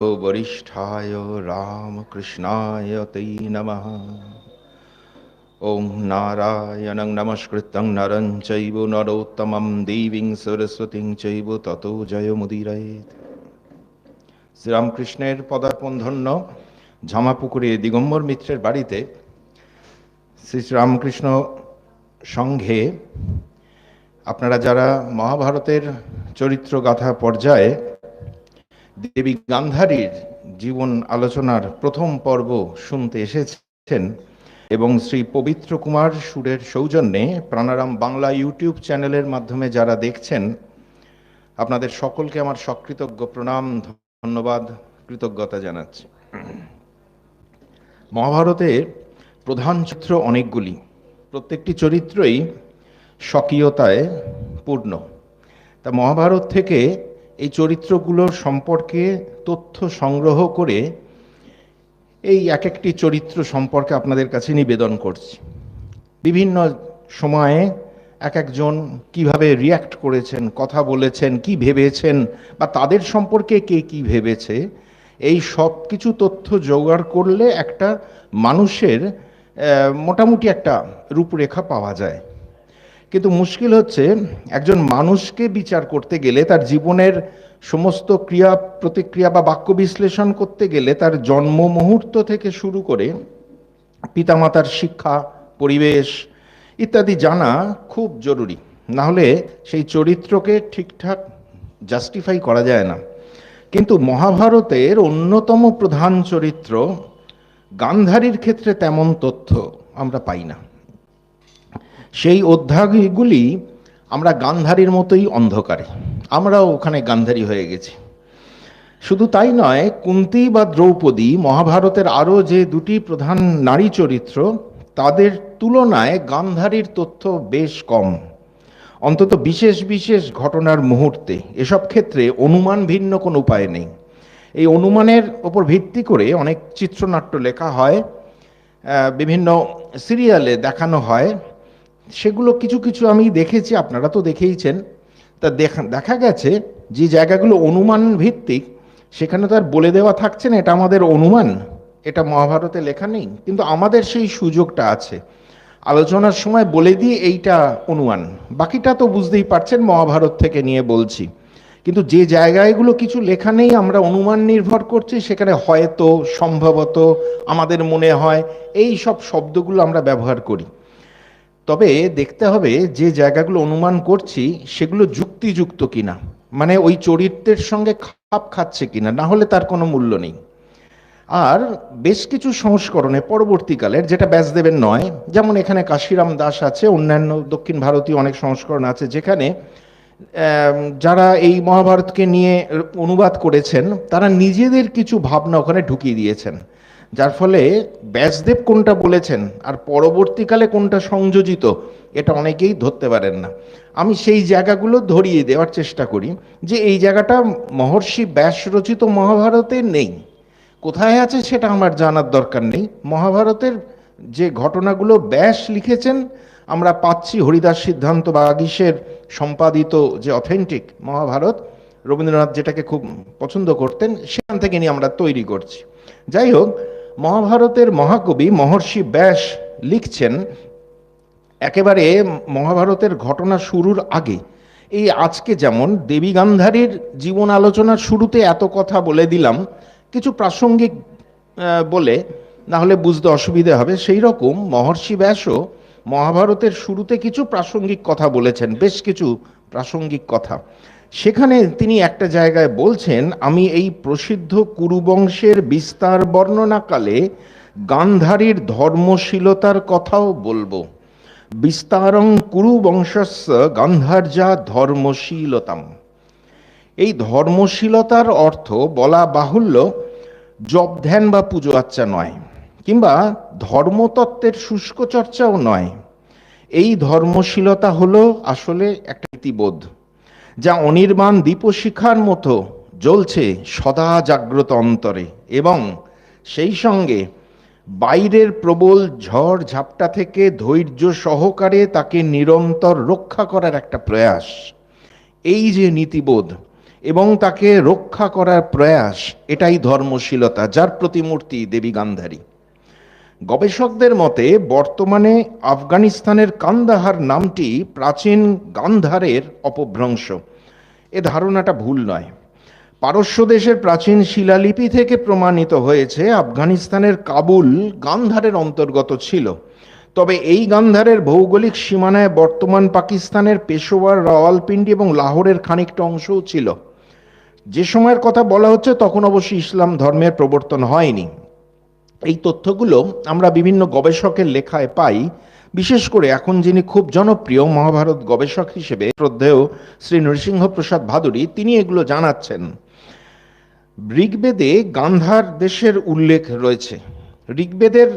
वरिष्ठाय रामकृष्णाय ते नमः। ॐ नारायणं नमस्कृतं नरं चैव नरोत्तमं देवीं सरस्वतीं चैव ततो जयमुदीरयेत्। শ্রীরামকৃষ্ণের পদার্পণ ধন্য ঝামাপুকুরে দিগম্বর মিত্রের বাড়িতে শ্রী রামকৃষ্ণ সংঘে আপনারা যারা মহাভারতের চরিত্র গাথা পর্যায়ে দেবী গান্ধারীর জীবন আলোচনার প্রথম পর্ব শুনতে এসেছেন এবং শ্রী পবিত্র কুমার সুরের সৌজন্যে প্রাণারাম বাংলা ইউটিউব চ্যানেলের মাধ্যমে যারা দেখছেন, আপনাদের সকলকে আমার সকৃতজ্ঞ প্রণাম, ধন্যবাদ, কৃতজ্ঞতা জানাচ্ছি। মহাভারতের প্রধান চরিত্র অনেকগুলি, প্রত্যেকটি চরিত্রই স্বকীয়তায় পূর্ণ। তা মহাভারত থেকে এই চরিত্রগুলোর সম্পর্কে তথ্য সংগ্রহ করে এই এক একটি চরিত্র সম্পর্কে আপনাদের কাছে নিবেদন করছি। বিভিন্ন সময়ে এক একজন কিভাবে রিয়্যাক্ট করেছেন, কথা বলেছেন, কি ভেবেছেন, বা তাদের সম্পর্কে কে কি ভেবেছে, এই সব কিছু তথ্য জোগাড় করলে একটা মানুষের মোটামুটি একটা রূপরেখা পাওয়া যায়। কিন্তু মুশকিল হচ্ছে, একজন মানুষকে বিচার করতে গেলে, তার জীবনের সমস্ত ক্রিয়া প্রতিক্রিয়া বা বাক্য বিশ্লেষণ করতে গেলে তার জন্ম মুহূর্ত থেকে শুরু করে পিতামাতার শিক্ষা, পরিবেশ ইত্যাদি জানা খুব জরুরি। না হলে সেই চরিত্রকে ঠিকঠাক জাস্টিফাই করা যায় না। কিন্তু মহাভারতের অন্যতম প্রধান চরিত্র গান্ধারীর ক্ষেত্রে তেমন তথ্য আমরা পাই না। সেই অধ্যায়গুলি আমরা গান্ধারীর মতোই অন্ধকারে, আমরাও ওখানে গান্ধারী হয়ে গেছি। শুধু তাই নয়, কুন্তী বা দ্রৌপদী মহাভারতের আরও যে দুটি প্রধান নারী চরিত্র, তাদের তুলনায় গান্ধারীর তথ্য বেশ কম, অন্তত বিশেষ বিশেষ ঘটনার মুহূর্তে। এসব ক্ষেত্রে অনুমান ভিন্ন কোনো উপায় নেই। এই অনুমানের ওপর ভিত্তি করে অনেক চিত্রনাট্য লেখা হয়, বিভিন্ন সিরিয়ালে দেখানো হয়। সেগুলো কিছু কিছু আমি দেখেছি, আপনারা তো দেখেইছেন। তা দেখা গেছে যে জায়গাগুলো অনুমান ভিত্তিক, সেখানে তো আর বলে দেওয়া থাকছে না এটা আমাদের অনুমান, এটা মহাভারতে লেখা নেই। কিন্তু আমাদের সেই সুযোগটা আছে, আলোচনার সময় বলে দিয়ে এইটা অনুমান, বাকিটা তো বুঝতেই পারছেন মহাভারত থেকে নিয়ে বলছি। কিন্তু যে জায়গাগুলো কিছু লেখা নেই, আমরা অনুমান নির্ভর করছি, সেখানে হয়তো, সম্ভবত, আমাদের মনে হয়, এই সব শব্দগুলো আমরা ব্যবহার করি। তবে দেখতে হবে যে জায়গাগুলো অনুমান করছি সেগুলো যুক্তিযুক্ত কিনা, মানে ওই চরিত্রের সঙ্গে খাপ খাচ্ছে কিনা, না হলে তার কোনো মূল্য নেই। আর বেশ কিছু সংস্করণে পরবর্তীকালের, যেটা ব্যাসদেবের নয়, যেমন এখানে কাশিরাম দাস আছে, অন্যান্য দক্ষিণ ভারতীয় অনেক সংস্করণ আছে যেখানে যারা এই মহাভারতকে নিয়ে অনুবাদ করেছেন তারা নিজেদের কিছু ভাবনা ওখানে ঢুকিয়ে দিয়েছেন, যার ফলে ব্যাসদেব কোনটা বলেছেন আর পরবর্তীকালে কোনটা সংযোজিত এটা অনেকেই ধরতে পারেন না। আমি সেই জায়গাগুলো ধরিয়ে দেওয়ার চেষ্টা করি যে এই জায়গাটা মহর্ষি ব্যাস রচিত মহাভারতে নেই। কোথায় আছে সেটা আমার জানার দরকার নেই। মহাভারতের যে ঘটনাগুলো ব্যাস লিখেছেন আমরা পাচ্ছি হরিদাস সিদ্ধান্ত বাগীশের সম্পাদিত যে অথেন্টিক মহাভারত, রবীন্দ্রনাথ যেটাকে খুব পছন্দ করতেন, সেখান থেকে নিয়ে আমরা তৈরি করছি। যাই হোক, মহাভারতের মহাকবি মহর্ষি ব্যাস লিখছেন একেবারে মহাভারতের ঘটনা শুরুর আগে। এই আজকে যেমন দেবী গান্ধারীর জীবন আলোচনার শুরুতে এত কথা বলে দিলাম, কিছু প্রাসঙ্গিক বলে, না হলে বুঝতে অসুবিধা হবে, সেই রকম মহর্ষি ব্যাসও মহাভারতের শুরুতে কিছু প্রাসঙ্গিক কথা বলেছেন, বেশ কিছু প্রাসঙ্গিক কথা। সেখানে তিনি একটা জায়গায় বলছেন, আমি এই প্রসিদ্ধ কুরুবংশের বিস্তার বর্ণনাকালে গান্ধারীর ধর্মশীলতার কথাও বলবো। বিস্তারং কুরুবংশস্য গান্ধার্যা ধর্মশীলতাম। এই ধর্মশীলতার অর্থ বলা বাহুল্য জপ ধ্যান বা পুজো আচ্চা নয়, কিংবা ধর্মতত্ত্বের শুষ্ক চর্চাও নয়। এই ধর্মশীলতা হলো আসলে একটা নীতিবোধ, যা অনির্বাণ দীপশিখার মতো জ্বলছে সদা জাগ্রত অন্তরে, এবং সেই সঙ্গে বাইরের প্রবল ঝড় ঝাপটা থেকে ধৈর্য সহকারে তাকে নিরন্তর রক্ষা করার একটা প্রয়াস। এই যে নীতিবোধ, এবং তাকে রক্ষা করার প্রয়াস, এটাই ধর্মশীলতা, যার প্রতিমূর্তি দেবী গান্ধারী। গবেষকদের মতে বর্তমানে আফগানিস্তানের কান্দাহার নামটি প্রাচীন গান্ধারের অপভ্রংশ। এ ধারণাটা ভুল নয়। পারস্য দেশের প্রাচীন শিলালিপি থেকে প্রমাণিত হয়েছে আফগানিস্তানের কাবুল গান্ধারের অন্তর্গত ছিল। তবে এই গান্ধারের ভৌগোলিক সীমানায় বর্তমান পাকিস্তানের পেশোয়ার, রাওয়ালপিন্ডি এবং লাহোরের খানিকটা অংশও ছিল। যে সময়ের কথা বলা হচ্ছে তখন অবশ্যই ইসলাম ধর্মের প্রবর্তন হয়নি। এই তথ্যগুলো আমরা বিভিন্ন গবেষকের লেখায় পাই। বিশেষ করে এখন যিনি খুব জনপ্রিয় মহাভারত গবেষক হিসেবে শ্রদ্ধেয় শ্রী নৃসিংহ প্রসাদ ভাদুরী, তিনি এগুলো জানাচ্ছেন। ঋগ্বেদে গান্ধার দেশের উল্লেখ রয়েছে। ঋগ্বেদের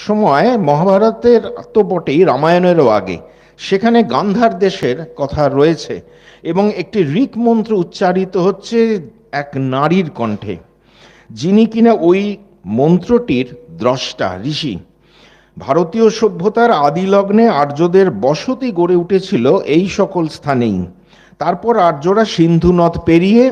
সময় মহাভারতের তো বটেই, রামায়ণেরও আগে সেখানে গান্ধার দেশের কথা রয়েছে এবং একটি ঋক মন্ত্র উচ্চারিত হচ্ছে এক নারীর কণ্ঠে, যিনি কিনা ওই মন্ত্রটির দ্রষ্টা, ঋষি। ভারতীয় সভ্যতার আদি লগ্নে আর্যদের বসতি গড়ে উঠেছিল এই সকল স্থানেই। তারপর আর্যরা সিন্ধু নদ পেরিয়ে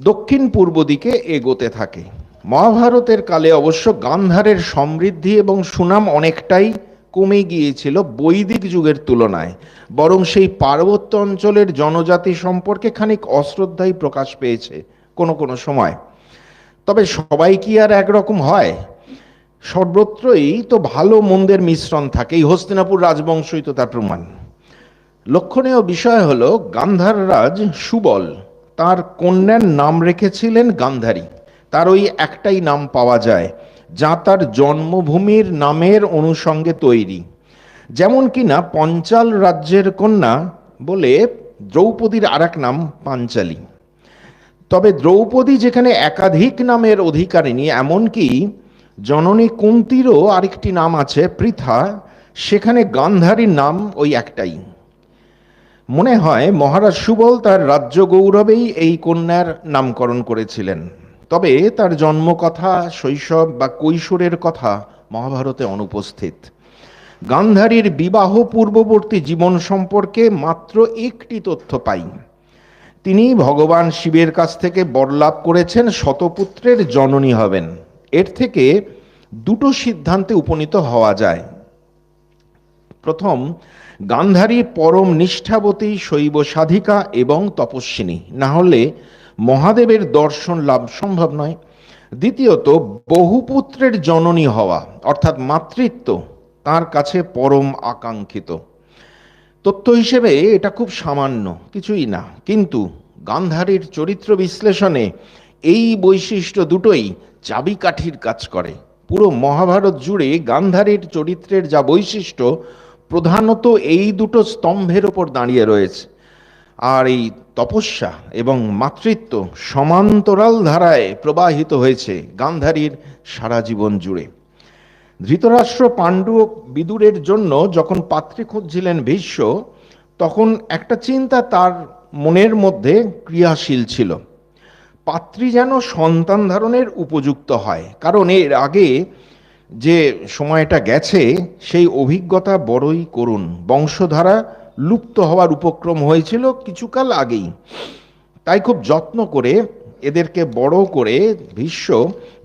দক্ষিণ পূর্ব দিকে এগোতে থাকে। মহাভারতের কালে অবশ্য গান্ধারের সমৃদ্ধি এবং সুনাম অনেকটাই কমে গিয়েছিল বৈদিক যুগের তুলনায়, বরং সেই পার্বত্য অঞ্চলের জনজাতি সম্পর্কে খানিক অশ্রদ্ধাই প্রকাশ পেয়েছে কোনো কোনো সময়। তবে সবাই কি আর একরকম হয়? সর্বত্রই তো ভালো মন্দের মিশ্রণ থাকে। এই হস্তিনাপুর রাজবংশই তো তার প্রমাণ। লক্ষণীয় বিষয় হলো গান্ধার রাজ সুবল তার কন্যার নাম রেখেছিলেন গান্ধারী। তার ওই একটাই নাম পাওয়া যায়, যা তার জন্মভূমির নামের অনুষঙ্গে তৈরি। যেমন কিনা পঞ্চাল রাজ্যের কন্যা বলে দ্রৌপদীর আর এক নাম পাঞ্চালী। তবে দ্রৌপদী যেখানে একাধিক নামের অধিকারিণী, এমনকি জননী কুন্তিরও আরেকটি নাম আছে পৃথা, সেখানে গান্ধারীর নাম ওই একটাই। মনে হয় মহারাজ সুবল তার রাজ্য গৌরবেই এই কন্যার নামকরণ করেছিলেন। তবে তার জন্মকথা, শৈশব বা কৈশোরের কথা মহাভারতে অনুপস্থিত। গান্ধারীর বিবাহ পূর্ববর্তী জীবন সম্পর্কে মাত্র একটি তথ্য পাই। তিনি ভগবান শিবের কাছ থেকে বরলাভ করেছেন শতপুত্রের জননী হবেন। এর থেকে দুটো সিদ্ধান্তে উপনীত হওয়া যায়। প্রথম, গান্ধারী পরম নিষ্ঠাবতী শৈব সাধিকা এবং তপস্বিনী, না হলে মহাদেবের দর্শন লাভ সম্ভব নয়। দ্বিতীয়ত, বহুপুত্রের জননী হওয়া অর্থাৎ মাতৃত্ব তার কাছে পরম আকাঙ্ক্ষিত। তথ্য হিসেবে এটা খুব সামান্য, কিছুই না, কিন্তু গান্ধারীর চরিত্র বিশ্লেষণে এই বৈশিষ্ট্য দুটোই চাবিকাঠির কাজ করে। পুরো মহাভারত জুড়ে গান্ধারীর চরিত্রের যা বৈশিষ্ট্য, প্রধানত এই দুটো স্তম্ভের ওপর দাঁড়িয়ে রয়েছে। আর এই তপস্যা এবং মাতৃত্ব সমান্তরাল ধারায় প্রবাহিত হয়েছে গান্ধারীর সারা জীবন জুড়ে। ধৃতরাষ্ট্র, পাণ্ডু ও বিদুরের জন্য যখন পাত্রী খুঁজছিলেন ভীষ্ম, তখন একটা চিন্তা তার মনের মধ্যে ক্রিয়াশীল ছিল, পাত্রী যেন সন্তান ধারণের উপযুক্ত হয়। কারণ এর আগে যে সময়টা গেছে সেই অভিজ্ঞতা বড়ই করুণ। বংশধারা লুপ্ত হওয়ার উপক্রম হয়েছিল কিছুকাল আগেই। তাই খুব যত্ন করে এদেরকে বড় করে ভীষ্ম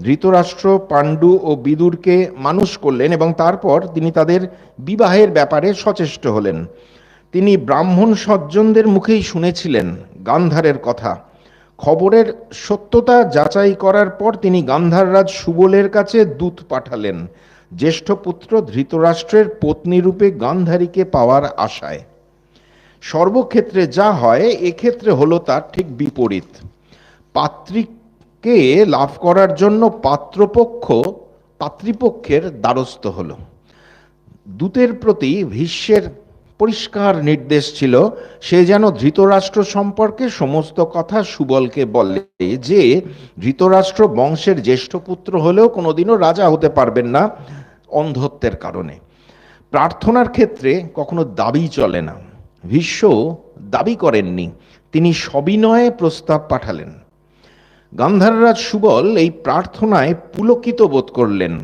ধৃতরাষ্ট্র, পাণ্ডু ও বিদুরকে মানুষ করলেন এবং তারপর তিনি তাদের বিবাহের ব্যাপারে সচেষ্ট হলেন। তিনি ব্রাহ্মণ সজ্জনদের মুখেই শুনেছিলেন গান্ধারের কথা। খবরের সত্যতা যাচাই করার পর তিনি গান্ধাররাজ সুবলের কাছে দূত পাঠালেন জ্যেষ্ঠ পুত্র ধৃতরাষ্ট্রের পত্নীরূপে গান্ধারীকে পাওয়ার আশায়। সর্বক্ষেত্রে যা হয়, এক্ষেত্রে হলো তার ঠিক বিপরীত। পাত্রীকে লাভ করার জন্য পাত্রীপক্ষের দ্বারস্থ হলো। দূতের প্রতি ভীষ্মের পরিষ্কার নির্দেশ ছিল, সে যেন ধৃতরাষ্ট্র সম্পর্কে সমস্ত কথা সুবলকে বলে, যে ধৃতরাষ্ট্র বংশের জ্যেষ্ঠ পুত্র হলেও কোনোদিনও রাজা হতে পারবেন না অন্ধত্বের কারণে। প্রার্থনার ক্ষেত্রে কখনো দাবি চলে না। ভীষ্ম দাবি করেননি, তিনি সবিনয়ে প্রস্তাব পাঠালেন। গান্ধাররাজ সুবল এই প্রার্থনায় পুলকিত বোধ করলেন।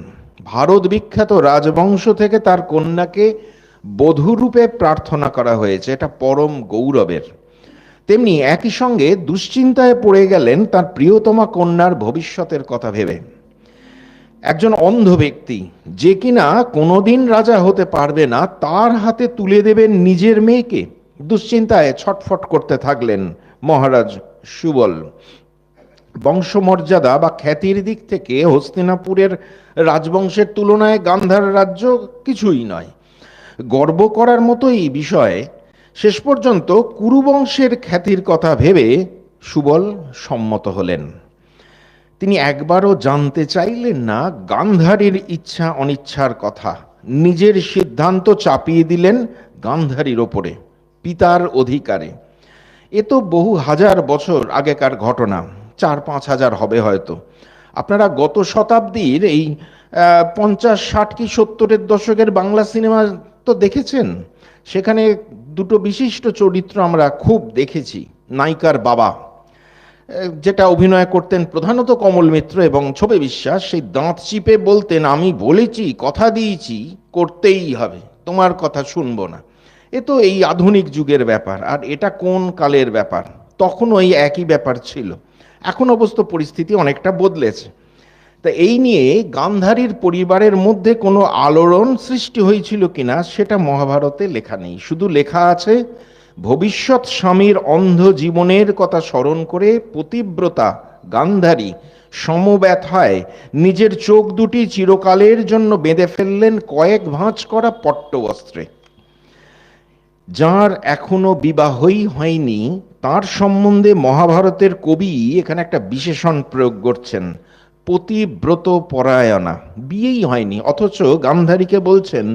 ভারত বিখ্যাত রাজবংশ থেকে তার কন্যাকে বধূরূপে প্রার্থনা করা হয়েছে, এটা পরম গৌরবের। তেমনি একই সঙ্গে দুশ্চিন্তায় পড়ে গেলেন তার প্রিয়তমা কন্যার ভবিষ্যতের কথা ভেবে। একজন অন্ধ ব্যক্তি যে কিনা কোনোদিন রাজা হতে পারবে না, তার হাতে তুলে দেবেন নিজের মেয়েকে। দুশ্চিন্তায় ছটফট করতে থাকলেন মহারাজ সুবল। বংশমর্যাদা বা খ্যাতির দিক থেকে হস্তিনাপুরের রাজবংশের তুলনায় গান্ধার রাজ্য কিছুই নয়। গর্ব করার মতোই বিষয়। শেষ পর্যন্ত কুরুবংশের খ্যাতির কথা ভেবে সুবল সম্মত হলেন। তিনি একবারও জানতে চাইলেন না গান্ধারীর ইচ্ছা অনিচ্ছার কথা। নিজের সিদ্ধান্ত চাপিয়ে দিলেন গান্ধারীর ওপরে, পিতার অধিকারে। এ তো বহু হাজার বছর আগেকার ঘটনা, 4-5 হাজার হবে হয়তো। আপনারা গত শতাব্দীর এই 50, 60 কি 70-এর দশকের বাংলা সিনেমা তো দেখেছেন। সেখানে দুটো বিশিষ্ট চরিত্র আমরা খুব দেখেছি। নায়িকার বাবা, যেটা অভিনয় করতেন প্রধানত কমল মিত্র এবং ছবি বিশ্বাস, সেই দাঁত চিপে বলতেন, আমি বলেছি, কথা দিয়েছি, করতেই হবে, তোমার কথা শুনবো না। এ তো এই আধুনিক যুগের ব্যাপার, আর এটা কোন কালের ব্যাপার? তখন ওই একই ব্যাপার ছিল। এখন অবশ্য পরিস্থিতি অনেকটা বদলেছে। তা এই নিয়ে গান্ধারীর পরিবারের মধ্যে কোনো আলোড়ন সৃষ্টি হয়েছিল কিনা সেটা মহাভারতে লেখা নেই। শুধু লেখা আছে, ভবিষ্যৎ স্বামীর অন্ধ জীবনের কথা স্মরণ করে পতিব্রতা গান্ধারী সমব্যথায় নিজের চোখ দুটি চিরকালের জন্য বেঁধে ফেললেন কয়েক ভাঁজ করা পট্টবস্ত্রে। যার এখনো বিবাহই হয়নি, তার সম্বন্ধে মহাভারতের কবি এখানে একটা বিশেষণ প্রয়োগ করছেন, পতিব্রত পরায়ণা। বিয়েই হয়নি, অথচ গান্ধারীকে বলছেন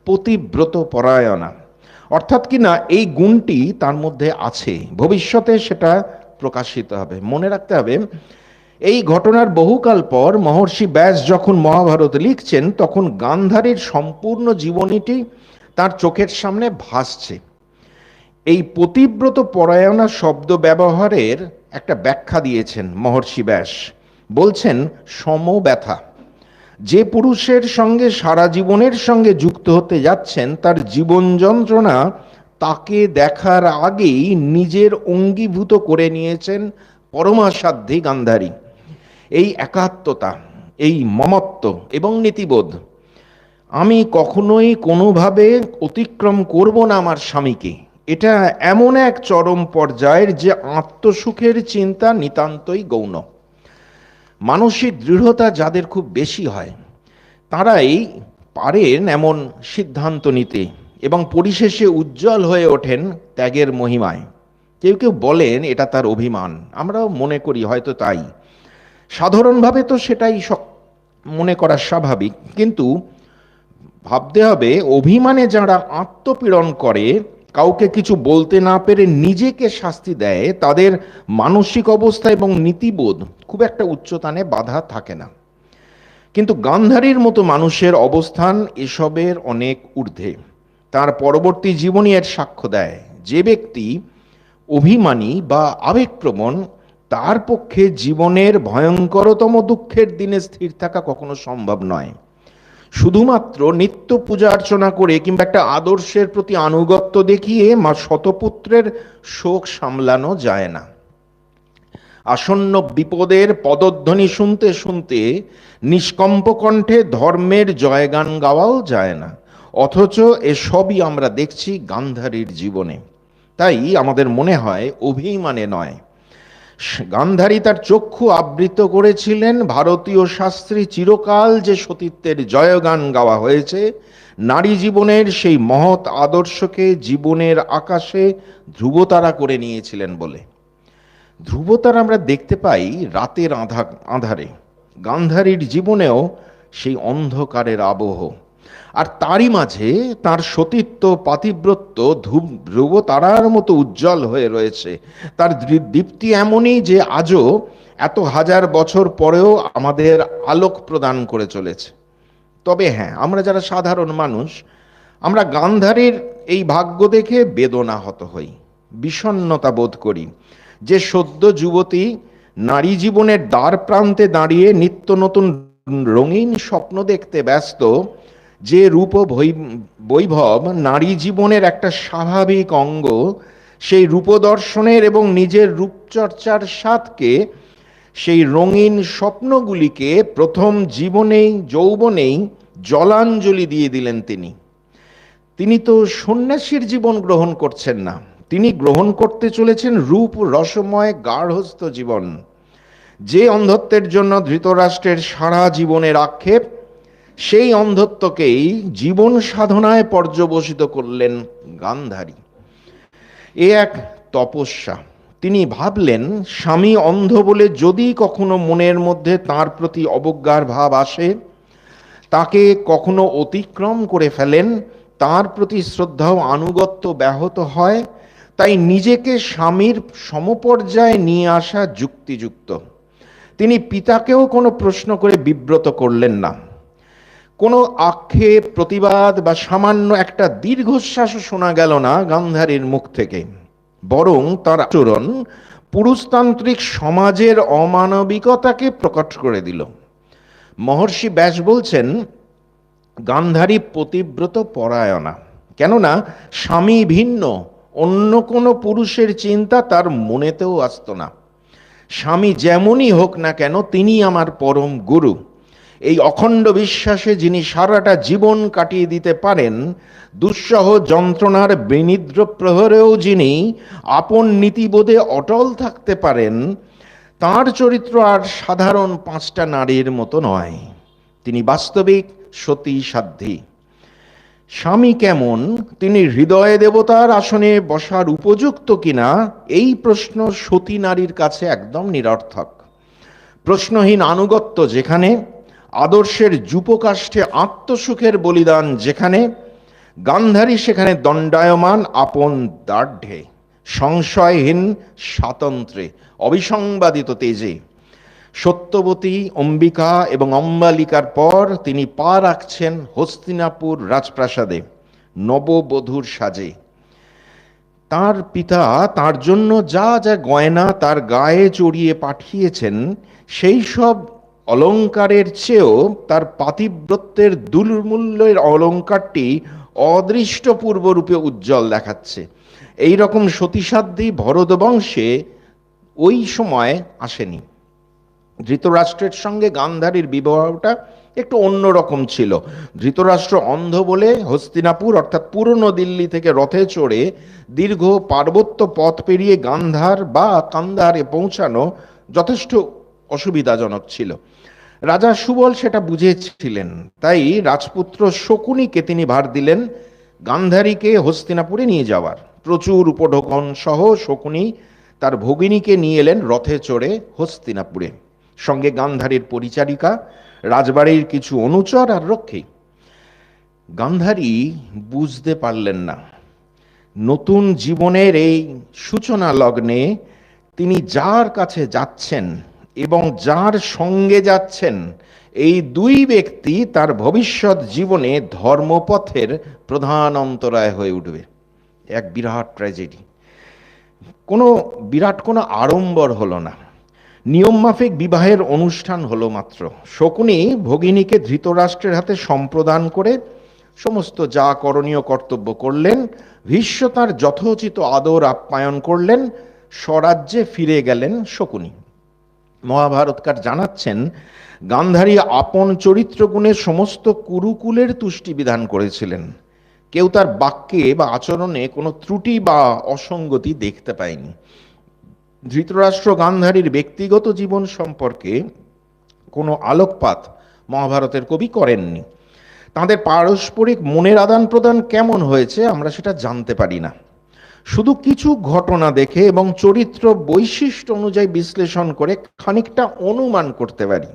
পতিব্রত পরায়ণা। অর্থাৎ কিনা এই গুণটি তার মধ্যে আছে, ভবিষ্যতে সেটা প্রকাশিত হবে। মনে রাখতে হবে, এই ঘটনার বহুকাল পর মহর্ষি ব্যাস যখন মহাভারত লিখছেন, তখন গান্ধারীর সম্পূর্ণ জীবনীটি তার চোখের সামনে ভাসছে। এই পতিব্রত পরায়ণা শব্দ ব্যবহারের একটা ব্যাখ্যা দিয়েছেন মহর্ষি ব্যাস। বলছেন, সমব্যথা। যে পুরুষের সঙ্গে সারা জীবনের সঙ্গে যুক্ত হতে যাচ্ছেন, তার জীবন যন্ত্রণা তাকে দেখার আগেই নিজের অঙ্গীভূত করে নিয়েছেন পরমাসাধ্যী গান্ধারী। এই একাত্মতা, এই মমত্ব এবং নীতিবোধ, আমি কখনোই কোনোভাবে অতিক্রম করব না আমার স্বামীকে, এটা এমন এক চরম পর্যায়ের যে আত্মসুখের চিন্তা নিতান্তই গৌণ। মানসিক দৃঢ়তা যাদের খুব বেশি হয়, তারাই পারেন এমন সিদ্ধান্ত নিতে এবং পরিশেষে উজ্জ্বল হয়ে ওঠেন ত্যাগের মহিমায়। কেউ কেউ বলেন এটা তার অভিমান, আমরাও মনে করি হয়তো তাই। সাধারণভাবে তো সেটাই মনে করা স্বাভাবিক, কিন্তু ভাবতে হবে, অভিমানে যারা আত্মপীড়ন করে, কাউকে কিছু বলতে না পেরে নিজেকে শাস্তি দেয়, তাদের মানসিক অবস্থা এবং নীতিবোধ খুব একটা উচ্চতানে বাধা থাকে না। কিন্তু গান্ধারীর মতো মানুষের অবস্থান এসবের অনেক ঊর্ধ্বে। তার পরবর্তী জীবনী এর সাক্ষ্য দেয়। যে ব্যক্তি অভিমানী বা আবেগপ্রবণ, তার পক্ষে জীবনের ভয়ঙ্করতম দুঃখের দিনে স্থির থাকা কখনো সম্ভব নয়। শুধুমাত্র নিত্য পূজা অর্চনা করে কিংবা একটা আদর্শের প্রতি আনুগত্য দেখিয়ে মা শতপুত্রের শোক সামলানো যায় না। আসন্ন বিপদের পদধ্বনি শুনতে শুনতে নিষ্কম্প কণ্ঠে ধর্মের জয়গান গাওয়াও যায় না। অথচ এসবই আমরা দেখছি গান্ধারীর জীবনে। তাই আমাদের মনে হয় অভিমানে নয়। গান্ধারী তার চক্ষু আবৃত করেছিলেন ভারতীয় শাস্ত্রে চিরকাল যে সতীত্বের জয়গান গাওয়া হয়েছে, নারী জীবনের সেই মহৎ আদর্শকে জীবনের আকাশে ধ্রুবতারা করে নিয়েছিলেন বলে। ধ্রুবতারা আমরা দেখতে পাই রাতের আধারে। গান্ধারীর জীবনেও সেই অন্ধকারের আবহ, আর তারই মাঝে তার সতীত্ব পাতিব্রত্য ধ্রুবতারার মতো উজ্জ্বল হয়ে রয়েছে। তার দীপ্তি এমনই যে আজও এত হাজার বছর পরেও আমাদের আলোক প্রদান করে চলেছে। তবে হ্যাঁ, আমরা যারা সাধারণ মানুষ, আমরা গান্ধারীর এই ভাগ্য দেখে বেদনাহত হই, বিষণ্ণতা বোধ করি। যে সদ্য যুবতী নারী জীবনের দ্বার প্রান্তে দাঁড়িয়ে নিত্য নতুন রঙিন স্বপ্ন দেখতে ব্যস্ত, যে রূপ বৈভব নারী জীবনের একটা স্বাভাবিক অঙ্গ, সেই রূপদর্শনের এবং নিজের রূপচর্চার স্বাদকে, সেই রঙিন স্বপ্নগুলিকে প্রথম জীবনেই যৌবনেই জলাঞ্জলি দিয়ে দিলেন তিনি। তিনি তো সন্ন্যাসীর জীবন গ্রহণ করছেন না, তিনি গ্রহণ করতে চলেছেন রূপ রসময় গার্হস্থ্য জীবন। যে অন্ধত্বের জন্য ধৃতরাষ্ট্রের সারা জীবনের আক্ষেপ, সেই অন্ধত্বকেই জীবন সাধনায় পর্যবসিত করলেন গান্ধারী। এ এক তপস্যা। তিনি ভাবলেন, স্বামী অন্ধ বলে যদি কখনো মনের মধ্যে তার প্রতি অবজ্ঞার ভাব আসে, তাকে কখনো অতিক্রম করে ফেলেন, তার প্রতি শ্রদ্ধা ও আনুগত্য ব্যাহত হয়, তাই নিজেকে স্বামীর সমপর্যায়ে নিয়ে আসা যুক্তিযুক্ত। তিনি পিতাকেও কোনো প্রশ্ন করে বিব্রত করলেন না। কোনো আক্ষেপ, প্রতিবাদ বা সামান্য একটা দীর্ঘশ্বাসও শোনা গেল না গান্ধারীর মুখ থেকে। বরং তার আচরণ পুরুষতান্ত্রিক সমাজের অমানবিকতাকে প্রকট করে দিল। মহর্ষি ব্যাস বলছেন, গান্ধারী পতিব্রত পরায়ণা, কেননা স্বামী ভিন্ন অন্য কোনো পুরুষের চিন্তা তার মনেতেও আসতো না। স্বামী যেমনই হোক না কেন, তিনি আমার পরম গুরু, এই অখণ্ড বিশ্বাসে যিনি সারাটা জীবন কাটিয়ে দিতে পারেন, দুঃসহ যন্ত্রণার বিনিদ্র প্রহরেও যিনি আপন নীতিবোধে অটল থাকতে পারেন, তার চরিত্র আর সাধারণ 5টা নারীর মতো নয়। তিনি বাস্তবিক সতী সাধ্বী। স্বামী কেমন, তিনি হৃদয় দেবতার আসনে বসার উপযুক্ত কিনা, এই প্রশ্ন সতী নারীর কাছে একদম নিরর্থক। প্রশ্নহীন আনুগত্য যেখানে, আদর্শের যূপকাষ্ঠে আত্মসুখের বলিদান যেখানে, গান্ধারী সেখানে দণ্ডায়মান আপন দার্ঢ্যে, সংশয়হীন স্বাতন্ত্র্যে, অবিসংবাদিত তেজে। সত্যবতী, অম্বিকা এবং অম্বালিকার পর তিনি পা রাখছেন হস্তিনাপুর রাজপ্রাসাদে নববধূর সাজে। তার পিতা তার জন্য যা যা গয়না তার গায়ে চড়িয়ে পাঠিয়েছেন, সেই সব অলঙ্কারের চেয়েও তার পাতিব্রত্যের দুর্মূল্যের অলঙ্কারটি অদৃষ্টপূর্বরূপে উজ্জ্বল দেখাচ্ছে। এই রকম সতীসাধ্বী ভরত বংশে ওই সময় আসেনি। ধৃতরাষ্ট্রের সঙ্গে গান্ধারীর বিবাহটা একটু অন্যরকম ছিল। ধৃতরাষ্ট্র অন্ধ বলে হস্তিনাপুর অর্থাৎ পুরনো দিল্লি থেকে রথে চড়ে দীর্ঘ পার্বত্য পথ পেরিয়ে গান্ধার বা কান্ধারে পৌঁছানো যথেষ্ট অসুবিধাজনক ছিল। রাজা সুবল সেটা বুঝেছিলেন, তাই রাজপুত্র শকুনিকে তিনি ভার দিলেন গান্ধারীকে হস্তিনাপুরে নিয়ে যাওয়ার। প্রচুর উপঢৌকন সহ শকুনি তার ভগিনীকে নিয়ে এলেন রথে চড়ে হস্তিনাপুরে, সঙ্গে গান্ধারীর পরিচারিকা, রাজবাড়ির কিছু অনুচর আর রক্ষী। গান্ধারী বুঝতে পারলেন না, নতুন জীবনের এই সূচনা লগ্নে তিনি যার কাছে যাচ্ছেন এবং যার সঙ্গে যাচ্ছেন, এই দুই ব্যক্তি তার ভবিষ্যৎ জীবনে ধর্মপথের প্রধান অন্তরায় হয়ে উঠবে। এক বিরাট ট্র্যাজেডি। বিরাট কোনো আড়ম্বর হলো না, নিয়মমাফিক বিবাহের অনুষ্ঠান হলো মাত্র। শকুনি ভগিনীকে ধৃতরাষ্ট্রের হাতে সম্প্রদান করে সমস্ত যা করণীয় কর্তব্য করলেন, ভীষ্ম তার যথোচিত আদর আপ্যায়ন করলেন, স্বরাজ্যে ফিরে গেলেন শকুনি। মহাভারতকার জানাচ্ছেন, গান্ধারী আপন চরিত্রগুণে সমস্ত কুরুকুলের তুষ্টি বিধান করেছিলেন। কেউ তার বাক্যে বা আচরণে কোনো ত্রুটি বা অসঙ্গতি দেখতে পায়নি। ধৃতরাষ্ট্র গান্ধারীর ব্যক্তিগত জীবন সম্পর্কে কোনো আলোকপাত মহাভারতের কবি করেননি। তাদের পারস্পরিক মনের আদান প্রদান কেমন হয়েছে আমরা সেটা জানতে পারি না। শুধু কিছু ঘটনা দেখে এবং চরিত্র বৈশিষ্ট্য অনুযায়ী বিশ্লেষণ করে খানিকটা অনুমান করতে পারি।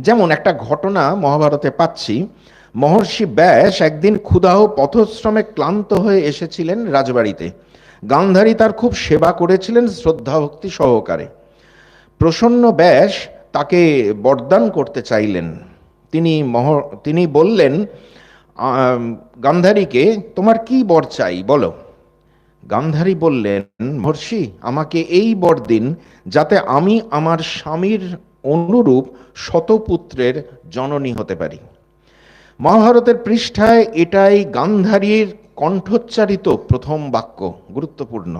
যেমন একটা ঘটনা মহাভারতে পাচ্ছি, মহর্ষি ব্যাস একদিন ক্ষুধাহ পথশ্রমে ক্লান্ত হয়ে এসেছিলেন রাজবাড়িতে। গান্ধারী তার খুব সেবা করেছিলেন শ্রদ্ধাভক্তি সহকারে। প্রসন্ন ব্যাস তাকে বরদান করতে চাইলেন। তিনি বললেন গান্ধারীকে, তোমার কি বর চাই বলো। গান্ধারী বললেন, মহর্ষি, আমাকে এই বর দিন যাতে আমি আমার স্বামীর অনুরূপ শতপুত্রের জননী হতে পারি। মহাভারতের পৃষ্ঠায় এটাই গান্ধারীর কণ্ঠোচ্চারিত প্রথম বাক্য, গুরুত্বপূর্ণ।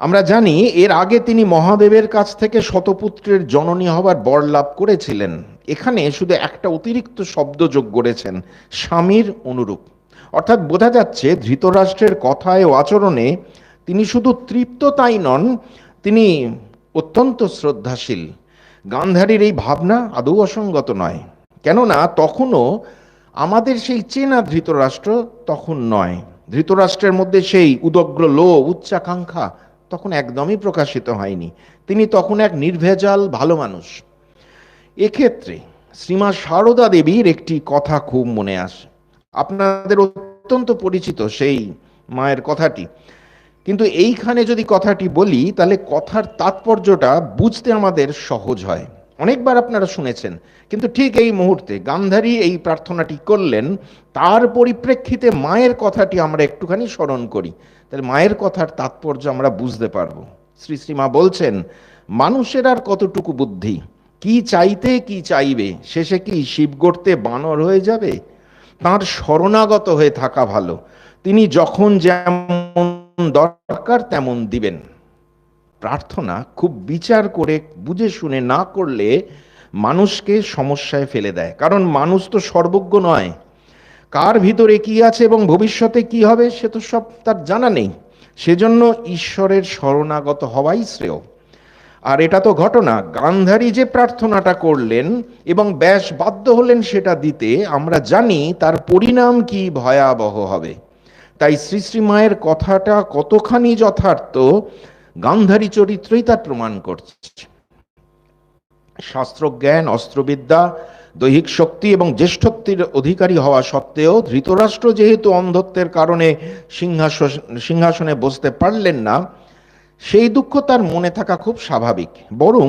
আমরা জানি এর আগে তিনি মহাদেবের কাছ থেকে শতপুত্রের জননী হবার বর লাভ করেছিলেন। এখানে শুধু একটা অতিরিক্ত শব্দ যোগ করেছেন, স্বামীর অনুরূপ। অর্থাৎ বোঝা যাচ্ছে ধৃতরাষ্ট্রের কথায় ও আচরণে তিনি শুধু তৃপ্ত তাই নন, তিনি অত্যন্ত শ্রদ্ধাশীল। গান্ধারীর এই ভাবনা আদৌ অসঙ্গত নয়, কেননা তখনও আমাদের সেই চেনা ধৃতরাষ্ট্র তখন নয়। ধৃতরাষ্ট্রের মধ্যে সেই উদগ্র লোভ, উচ্চাকাঙ্ক্ষা তখন একদমই প্রকাশিত হয়নি। তিনি তখন এক নির্ভেজাল ভালো মানুষ। এক্ষেত্রে শ্রীমা সারদা দেবীর একটি কথা খুব মনে আসে। আপনাদের অত্যন্ত পরিচিত সেই মায়ের কথাটি, কিন্তু এইখানে যদি কথাটি বলি তাহলে কথার তাৎপর্যটা বুঝতে আমাদের সহজ হয়। অনেকবার আপনারা শুনেছেন, কিন্তু ঠিক এই মুহূর্তে গান্ধারী এই প্রার্থনাটি করলেন, তার পরিপ্রেক্ষিতে মায়ের কথাটি আমরা একটুখানি স্মরণ করি, তাহলে মায়ের কথার তাৎপর্য আমরা বুঝতে পারবো। শ্রী শ্রীমা বলছেন, মানুষের আর কতটুকু বুদ্ধি, কি চাইতে কি চাইবে, শেষে কি শিব গড়তে বানর হয়ে যাবে? তাঁর শরণাগত হয়ে থাকা ভালো, তিনি যখন যেমন দরকার তেমন দিবেন। প্রার্থনা খুব বিচার করে বুঝে শুনে না করলে মানুষকে সমস্যায় ফেলে দেয়, কারণ মানুষ তো সর্বজ্ঞ নয়। কার ভিতরে কি আছে এবং ভবিষ্যতে কি হবে সে তো সব তার জানা নেই। সেজন্য ঈশ্বরের শরণাগত হওয়াই শ্রেয়। আর এটা তো ঘটনা, গান্ধারী যে প্রার্থনাটা করলেন এবং ব্যাস বাধ্য হলেন সেটা দিতে, আমরা জানি তার পরিণাম কি ভয়াবহ হবে। তাই শ্রী শ্রী মায়ের কথাটা কতখানি যথার্থ গান্ধারী চরিত্রই তার প্রমাণ করছে। শাস্ত্রজ্ঞান, অস্ত্রবিদ্যা, দৈহিক শক্তি এবং জ্যেষ্ঠত্বের অধিকারী হওয়া সত্ত্বেও ধৃতরাষ্ট্র যেহেতু অন্ধত্বের কারণে সিংহাসনে বসতে পারলেন না, সেই দুঃখ তার মনে থাকা খুব স্বাভাবিক। বরং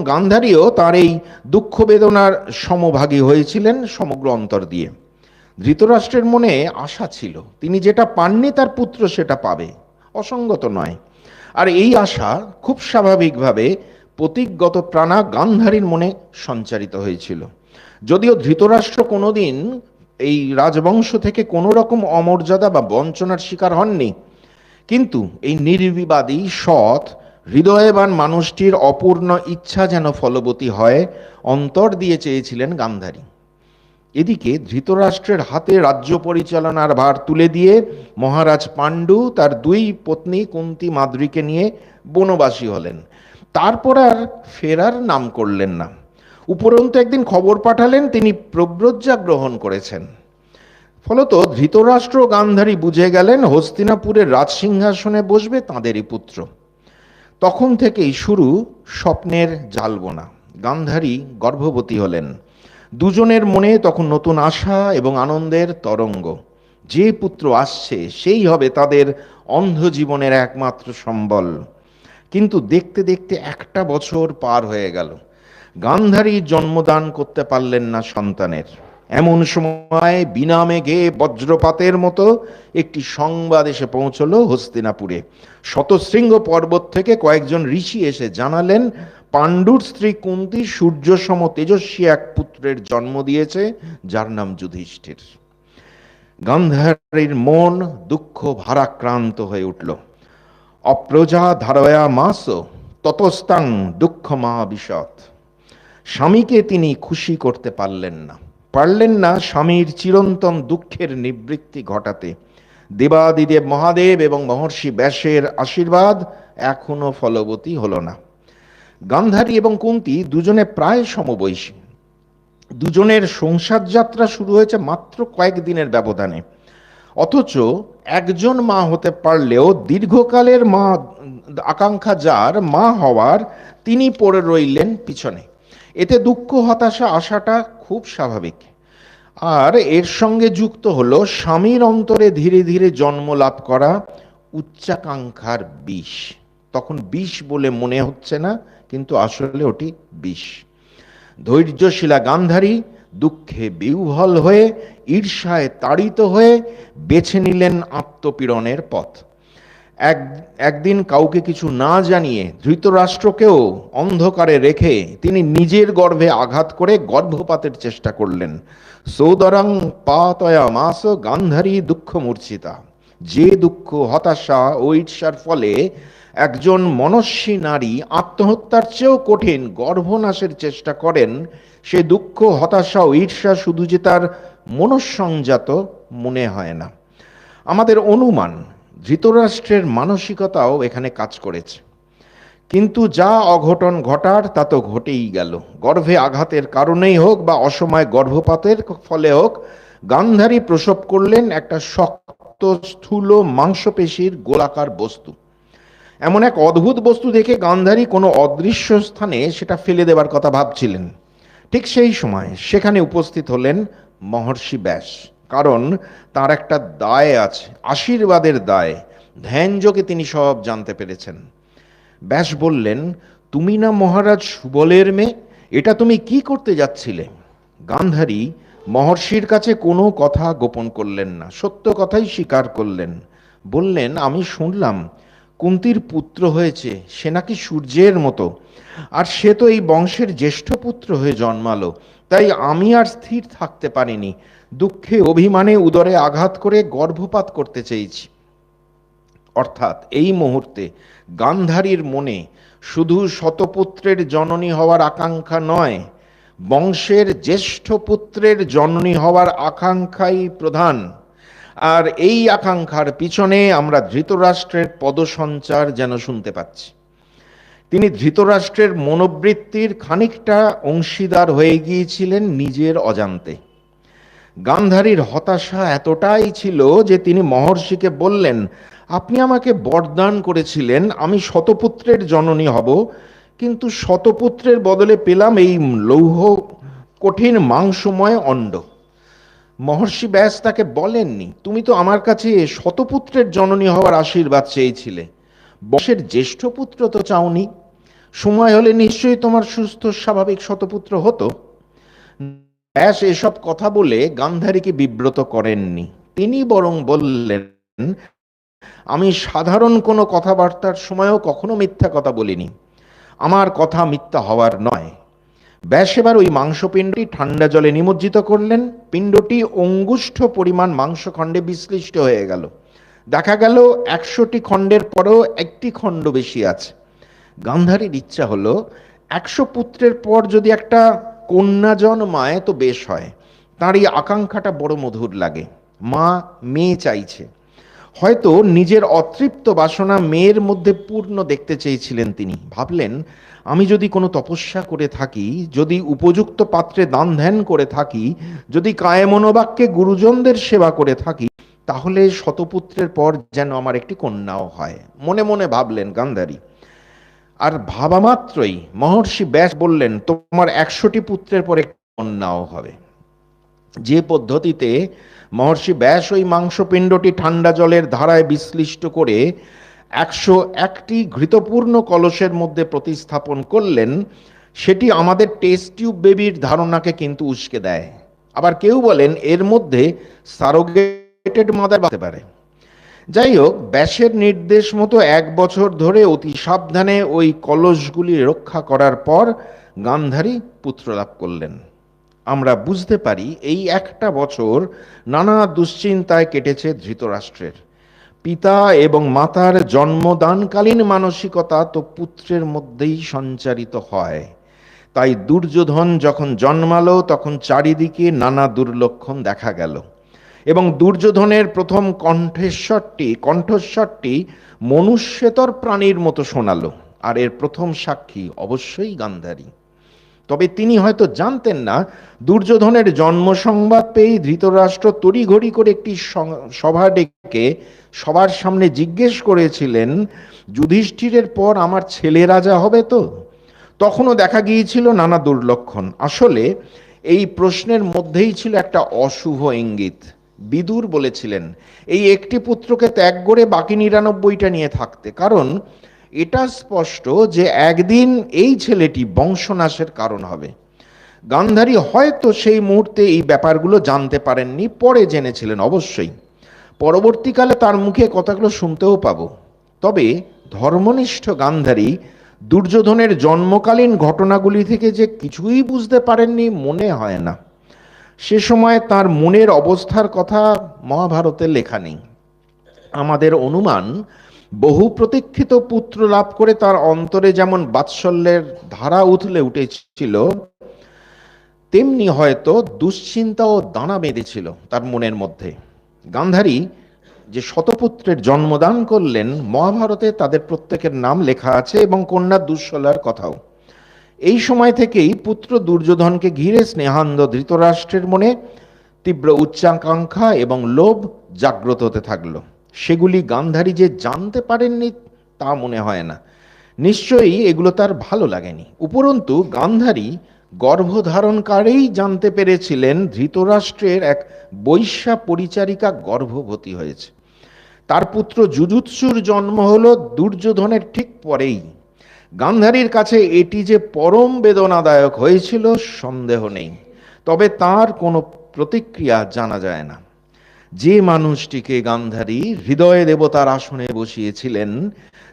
গান্ধারীও তার এই দুঃখ বেদনার সমভাগী হয়েছিলেন সমগ্র অন্তর দিয়ে। ধৃতরাষ্ট্রের মনে আশা ছিল, তিনি যেটা পাননি তার পুত্র সেটা পাবে, অসঙ্গত নয়। আর এই আশা খুব স্বাভাবিকভাবে প্রতীকগত প্রাণা গান্ধারীর মনে সঞ্চারিত হয়েছিল। যদিও ধৃতরাষ্ট্র কোনোদিন এই রাজবংশ থেকে কোনো রকম অমর্যাদা বা বঞ্চনার শিকার হননি, কিন্তু এই নির্বিবাদী, সৎ, হৃদয়বান মানুষটির অপূর্ণ ইচ্ছা যেন ফলবতী হয়, অন্তর দিয়ে চেয়েছিলেন গান্ধারী। এদিকে ধৃতরাষ্ট্রের হাতে রাজ্য পরিচালনার ভার তুলে দিয়ে মহারাজ পাণ্ডু তার দুই পত্নী কুন্তী, মাদ্রীকে নিয়ে বনবাসী হলেন। তারপর আর ফেরার নাম করলেন না। উপরন্তু একদিন খবর পাঠালেন তিনি প্রব্রজ্জা গ্রহণ করেছেন। ফলত ধৃতরাষ্ট্র গান্ধারী বুঝে গেলেন হস্তিনাপুরের রাজসিংহাসনে বসবে তাঁদেরই পুত্র। তখন থেকেই শুরু স্বপ্নের জালবোনা। গান্ধারী গর্ভবতী হলেন। দুজনের মনে তখন নতুন আশা এবং আনন্দের তরঙ্গ। যে পুত্র আসছে সেই হবে তাদের অন্ধ জীবনের একমাত্র সম্বল। কিন্তু দেখতে দেখতে একটা বছর পার হয়ে গেল, গান্ধারী জন্মদান করতে পারলেন না সন্তানের। এমন সময় বিনা মেঘে বজ্রপাতের মতো একটি সংবাদ এসে পৌঁছলো হস্তিনাপুরে। শতশৃঙ্গ পর্বত থেকে কয়েকজন ঋষি এসে জানালেন, পাণ্ডুর স্ত্রী কুন্তী সূর্যসম তেজস্বী এক পুত্রের জন্ম দিয়েছে, যার নাম যুধিষ্ঠির। গান্ধারীর মন দুঃখ ভারাক্রান্ত হয়ে উঠল। অপ্রজা ধারয়া মাস ততস্তাং দুঃখ মা বিশদ। স্বামীকে তিনি খুশি করতে পারলেন না স্বামীর চিরন্তন দুঃখের নিবৃত্তি ঘটাতে। দেবাদিদেব মহাদেব এবং মহর্ষি ব্যাসের আশীর্বাদ এখনো ফলবতী হলো না। গান্ধারী এবং কুন্তী দুজনে প্রায় সমবয়সী। দুজনের সংসার যাত্রা শুরু হয়েছে মাত্র কয়েকদিনের ব্যবধানে। অথচ একজন মা হতে পারলেও দীর্ঘকালের মা আকাঙ্ক্ষা যার মা হওয়ার, তিনি পড়ে রইলেন পিছনে। এতে দুঃখ, হতাশা আসাটা খুব স্বাভাবিক। আর এর সঙ্গে যুক্ত হলো স্বামীর অন্তরে ধীরে ধীরে জন্ম লাভ করা উচ্চাকাঙ্ক্ষার বিষ। তখন বিষ বলে মনে হচ্ছে না, কিন্তু আসলে ওটি বিষ। ধৈর্যশীলা গান্ধারী দুঃখে বিহ্বল হয়ে, ঈর্ষায় তাড়িত হয়ে বেছে নিলেন আত্মপীড়নের পথ। একদিন কাউকে কিছু না জানিয়ে ধৃতরাষ্ট্রকেও অন্ধকারে রেখে তিনি নিজের গর্ভে আঘাত করে গর্ভপাতের চেষ্টা করলেন। সৌদরং পাতয়া মাস গান্ধারী দুঃখ মূর্ছিতা। যে দুঃখ, হতাশা ও ঈর্ষার ফলে একজন মনস্বী নারী আত্মহত্যার চেয়েও কঠিন গর্ভনাশের চেষ্টা করেন, সে দুঃখ, হতাশা ও ঈর্ষা শুধু যে তার মনঃসংজাত মনে হয় না। আমাদের অনুমান ধৃতরাষ্ট্রের মানসিকতাও এখানে কাজ করেছে। কিন্তু যা অঘটন ঘটার তা তো ঘটেই গেল। গর্ভে আঘাতের কারণেই হোক বা অসময়ে গর্ভপাতের ফলে হোক, গান্ধারী প্রসব করলেন একটা শক্ত, স্থূল, মাংসপেশির গোলাকার বস্তু। এমন এক অদ্ভুত বস্তু দেখে গান্ধারী কোনো অদৃশ্য স্থানে সেটা ফেলে দেবার কথা ভাবছিলেন। ঠিক সেই সময় সেখানে উপস্থিত হলেন মহর্ষি ব্যাস। কারণ তার একটা দায় আছে, আশীর্বাদের দায়। ধ্যানযোগে তিনি সব জানতে পেরেছেন। ব্যাস বললেন, তুমি না মহারাজ সুবলের মেয়ে, এটা তুমি কি করতে যাচ্ছিলে? গান্ধারী মহর্ষির কাছে কোনো কথা গোপন করলেন না, সত্য কথাই স্বীকার করলেন। বললেন, আমি শুনলাম কুন্তির পুত্র হয়েছে, সে নাকি সূর্যের মতো, আর সে তো এই বংশের জ্যেষ্ঠ পুত্র হয়ে জন্মালো। তাই আমি আর স্থির থাকতে পারিনি, দুঃখে অভিমানে উদরে আঘাত করে গর্ভপাত করতে চেয়েছি। অর্থাৎ এই মুহূর্তে গান্ধারীর মনে শুধু শতপুত্রের জননী হওয়ার আকাঙ্ক্ষা নয়, বংশের জ্যেষ্ঠ পুত্রের জননী হওয়ার আকাঙ্ক্ষাই প্রধান। আর এই আকাঙ্ক্ষার পিছনে আমরা ধৃতরাষ্ট্রের পদসঞ্চার যেন শুনতে পাচ্ছি। তিনি ধৃতরাষ্ট্রের মনোবৃত্তির খানিকটা অংশীদার হয়ে গিয়েছিলেন নিজের অজান্তে। গান্ধারীর হতাশা এতটাই ছিল যে তিনি মহর্ষিকে বললেন, আপনি আমাকে বরদান করেছিলেন আমি শতপুত্রের জননী হব, কিন্তু শতপুত্রের বদলে পেলাম এই লৌহ কঠিন মাংসময় অণ্ড। মহর্ষি ব্যাস তাকে বলেননি, তুমি তো আমার কাছে শতপুত্রের জননী হওয়ার আশীর্বাদ চেয়েছিলে, বংশের জ্যেষ্ঠ পুত্র তো চাওনি। সময় হলে নিশ্চয়ই তোমার সুস্থ স্বাভাবিক শতপুত্র হতো। ব্যাস এসব কথা বলে গান্ধারীকে বিব্রত করেননি। তিনি বরং বললেন, আমি সাধারণ কোনো কথাবার্তার সময়ও কখনো মিথ্যা কথা বলিনি, আমার কথা মিথ্যা হওয়ার নয়। ব্যাস এবার ওই মাংসপিণ্ডটি ঠান্ডা জলে নিমজ্জিত করলেন। পিণ্ডটি অঙ্গুষ্ঠ পরিমাণ মাংসখণ্ডে বিশ্লিষ্ট হয়ে গেল। দেখা গেল 100টি খণ্ডের পরেও একটি খণ্ড বেশি আছে। গান্ধারীর ইচ্ছা হলো, 100 পুত্রের পর যদি একটা কন্যা জন্মায় তো বেশ হয়। তার এই আকাঙ্ক্ষাটা বড় মধুর লাগে। মা মেয়ে চাইছে, হয়তো নিজের অতৃপ্ত বাসনা মেয়ের মধ্যে পূর্ণ দেখতে চেয়েছিলেন তিনি। ভাবলেন, আমি যদি কোনো তপস্যা করে থাকি, যদি উপযুক্ত পাত্রে দান ধ্যান করে থাকি, যদি কায়ে মনোবাক্যে গুরুজনদের সেবা করে থাকি, তাহলে শতপুত্রের পর যেন আমার একটি কন্যাও হয়। মনে মনে ভাবলেন গান্ধারী। আর ভাবা মাত্রই মহর্ষি ব্যাস বললেন, তোমার 100টি পুত্রের পর একটি কন্যাও হবে। যে পদ্ধতিতে মহর্ষি ব্যাস ওই মাংসপিণ্ডটি ঠান্ডা জলের ধারায় বিশ্লিষ্ট করে 101টি ঘৃতপূর্ণ কলসের মধ্যে প্রতিস্থাপন করলেন, সেটি আমাদের টেস্ট টিউব বেবির ধারণাকে কিন্তু উস্কে দেয়। আবার কেউ বলেন এর মধ্যে সারোগেটেড মাদার বাঁধতে পারে। যাই হোক, ব্যাসের নির্দেশ মতো 1 বছর ধরে অতি সাবধানে ওই কলসগুলি রক্ষা করার পর গান্ধারী পুত্র লাভ করলেন। আমরা বুঝতে পারি এই একটা বছর নানা দুশ্চিন্তায় কেটেছে ধৃতরাষ্ট্রের। পিতা এবং মাতার জন্মদানকালীন মানসিকতা তো পুত্রের মধ্যেই সঞ্চারিত হয়। তাই দুর্যোধন যখন জন্মালো তখন চারিদিকে নানা দুর্লক্ষণ দেখা গেল, এবং দুর্যোধনের প্রথম কণ্ঠস্বরটি মনুষ্যেতর প্রাণীর মতো শোনালো। আর এর প্রথম সাক্ষী অবশ্যই গান্ধারী। তবে তিনি হয়তো জানতেন না, দুর্যোধনের জন্ম সংবাদ পেয়ে ধৃতরাষ্ট্র তড়িঘড়ি করে একটি সভা ডেকে সবার সামনে জিজ্ঞেস করেছিলেন, যুধিষ্ঠিরের পর আমার ছেলে রাজা হবে তো? তখনও দেখা গিয়েছিল নানা দুর্লক্ষণ। আসলে এই প্রশ্নের মধ্যেই ছিল একটা অশুভ ইঙ্গিত। বিদুর বলেছিলেন এই একটি পুত্রকে ত্যাগ করে বাকি 99টা নিয়ে থাকতে, কারণ এটা স্পষ্ট যে একদিন এই ছেলেটি বংশনাশের কারণ হবে। গান্ধারী হয়তো সেই মুহূর্তে এই ব্যাপারগুলো জানতে পারেননি, পরে জেনেছিলেন অবশ্যই। পরবর্তীকালে তার মুখে কথাগুলো শুনতেও পাবো। তবে ধর্মনিষ্ঠ গান্ধারী দুর্যোধনের জন্মকালীন ঘটনাগুলি থেকে যে কিছুই বুঝতে পারেননি মনে হয় না। সে সময় তার মনের অবস্থার কথা মহাভারতে লেখা নেই। আমাদের অনুমান বহু প্রতীক্ষিত পুত্র লাভ করে তার অন্তরে যেমন বাৎসল্যের ধারা উথলে উঠেছিল, তেমনি হয়তো দুশ্চিন্তা ও দানা বেঁধেছিল তার মনের মধ্যে। গান্ধারী যে শতপুত্রের জন্মদান করলেন, মহাভারতে তাদের প্রত্যেকের নাম লেখা আছে এবং কন্যা দুঃশলার কথাও। এই সময় থেকেই পুত্র দুর্যোধনকে ঘিরে স্নেহান্ধ ধৃতরাষ্ট্রের মনে তীব্র উচ্চাকাঙ্ক্ষা এবং লোভ জাগ্রত হতে থাকলো। সেগুলি গান্ধারী যে জানতে পারেননি তা মনে হয় না। নিশ্চয়ই এগুলো তার ভালো লাগেনি। উপরন্তু গান্ধারী গর্ভধারণকারেই জানতে পেরেছিলেন ধৃতরাষ্ট্রের এক বৈশ্যা পরিচারিকা গর্ভবতী হয়েছে। তার পুত্র যুযুৎসুর জন্ম হলো দুর্যোধনের ঠিক পরেই। গান্ধারীর কাছে এটি যে পরম বেদনাদায়ক হয়েছিল সন্দেহ নেই, তবে তার কোনো প্রতিক্রিয়া জানা যায় না। যে মানুষটিকে গান্ধারী হৃদয় দেবতার আসনে বসিয়েছিলেন,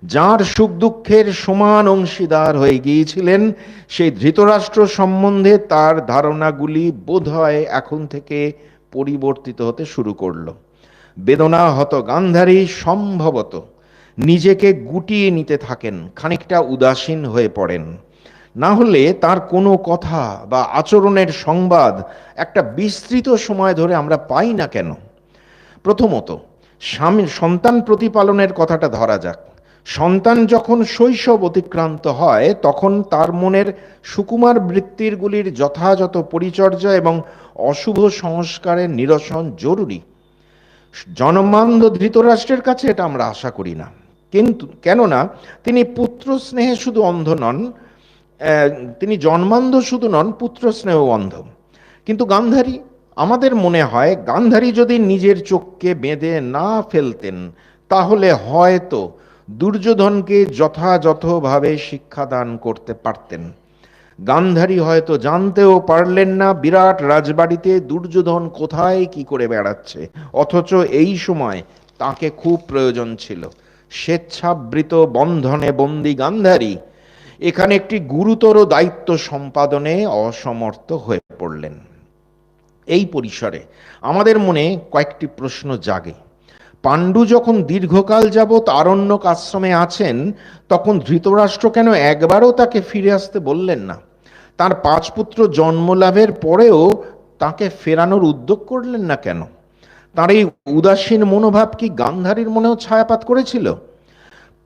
যার সুখ দুঃখের সমান অংশীদার হয়ে গিয়েছিলেন, সেই ধৃতরাষ্ট্র সম্বন্ধে তার ধারণাগুলি বোধহয় এখন থেকে পরিবর্তিত হতে শুরু করলো। বেদনাহত গান্ধারী সম্ভবত নিজেকে গুটিয়ে নিতে থাকেন, খানিকটা উদাসীন হয়ে পড়েন। না হলে তার কোনো কথা বা আচরণের সংবাদ একটা বিস্তৃত সময় ধরে আমরা পাই না কেন? প্রথমত, সন্তান প্রতিপালনের কথাটা ধরা যাক। সন্তান যখন শৈশব অতিক্রান্ত হয়, তখন তার মনের সুকুমার বৃত্তিরগুলির যথাযথ পরিচর্যা এবং অশুভ সংস্কারের নিরসন জরুরি। জন্মান্ধ ধৃতরাষ্ট্রের কাছে এটা আমরা আশা করি না, কিন্তু কেননা তিনি পুত্র স্নেহে শুধু অন্ধ নন, তিনি জন্মান্ধ শুধু নন, পুত্র স্নেহ অন্ধ। কিন্তু গান্ধারী, আমাদের মনে হয় গান্ধারী যদি নিজের চোখকে বেঁধে না ফেলতেন, তাহলে হয়তো দুর্যোধনকে যথাযথভাবে শিক্ষাদান করতে পারতেন। গান্ধারী হয়তো জানতেও পারলেন না বিরাট রাজবাড়িতে দুর্যোধন কোথায় কি করে বেড়াচ্ছে, অথচ এই সময় তাকে খুব প্রয়োজন ছিল। স্বেচ্ছাবৃত বন্ধনে বন্দী গান্ধারী এখানে একটি গুরুতর দায়িত্ব সম্পাদনে অসমর্থ হয়ে পড়লেন। এই পরিসরে আমাদের মনে কয়েকটি প্রশ্ন জাগে। পাণ্ডু যখন দীর্ঘকাল যাবৎ আরণ্যক আশ্রমে আছেন, তখন ধৃতরাষ্ট্র কেন একবারও তাকে ফিরে আসতে বললেন না? তার 5 পুত্র জন্মলাভের পরেও তাকে ফেরানোর উদ্যোগ করলেন না কেন? তার এই উদাসীন মনোভাব কি গান্ধারীর মনেও ছায়াপাত করেছিল?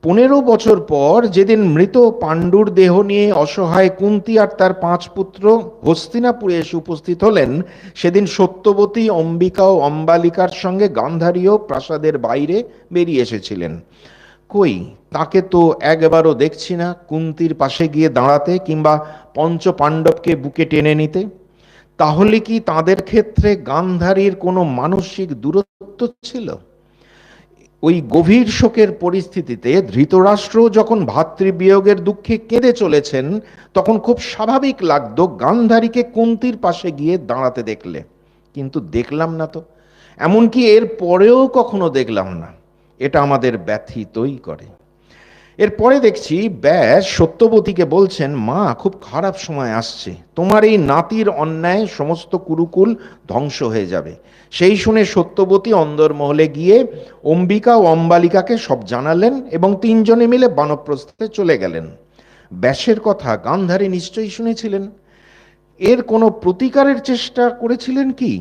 15 বছর পর যেদিন মৃত পাণ্ডুর দেহ নিয়ে অসহায় কুন্তী আর তার 5 পুত্র হস্তিনাপুরে এসে উপস্থিত হলেন, সেদিন সত্যবতী, অম্বিকা ও অম্বালিকার সঙ্গে গান্ধারীও প্রাসাদের বাইরে বেরিয়ে এসেছিলেন। কই, তাকে তো একবারও দেখছি না কুন্তীর পাশে গিয়ে দাঁড়াতে কিংবা পঞ্চ পাণ্ডবকে বুকে টেনে নিতে। তাহলে কি তাদের ক্ষেত্রে গান্ধারীর কোনো মানসিক দূরত্ব ছিল? ওই গভীর শোকের পরিস্থিতিতে ধৃতরাষ্ট্র যখন ভাতৃবিয়োগের দুঃখে কেঁদে চলেছেন, তখন খুব স্বাভাবিক লাগতো গান্ধারীকে কুন্তীর পাশে গিয়ে দাঁড়াতে দেখলে। কিন্তু দেখলাম না তো, এমনকি এর পরেও কখনো দেখলাম না। এটা আমাদের ব্যথিতই করে। এরপরে দেখছি ব্যাস সত্যবতীকে বলছেন, মা, খুব খারাপ সময় আসছে, তোমার এই নাতির অন্যায় সমস্ত কুরুকুল ধ্বংস হয়ে যাবে। সেই শুনে সত্যবতী অন্দরমহলে গিয়ে অম্বিকা ও অম্বালিকাকে সব জানালেন এবং 3 জনে মিলে বানপ্রস্থে চলে গেলেন। ব্যাসের কথা গান্ধারী নিশ্চয়ই শুনেছিলেন। এর কোনো প্রতিকারের চেষ্টা করেছিলেন কি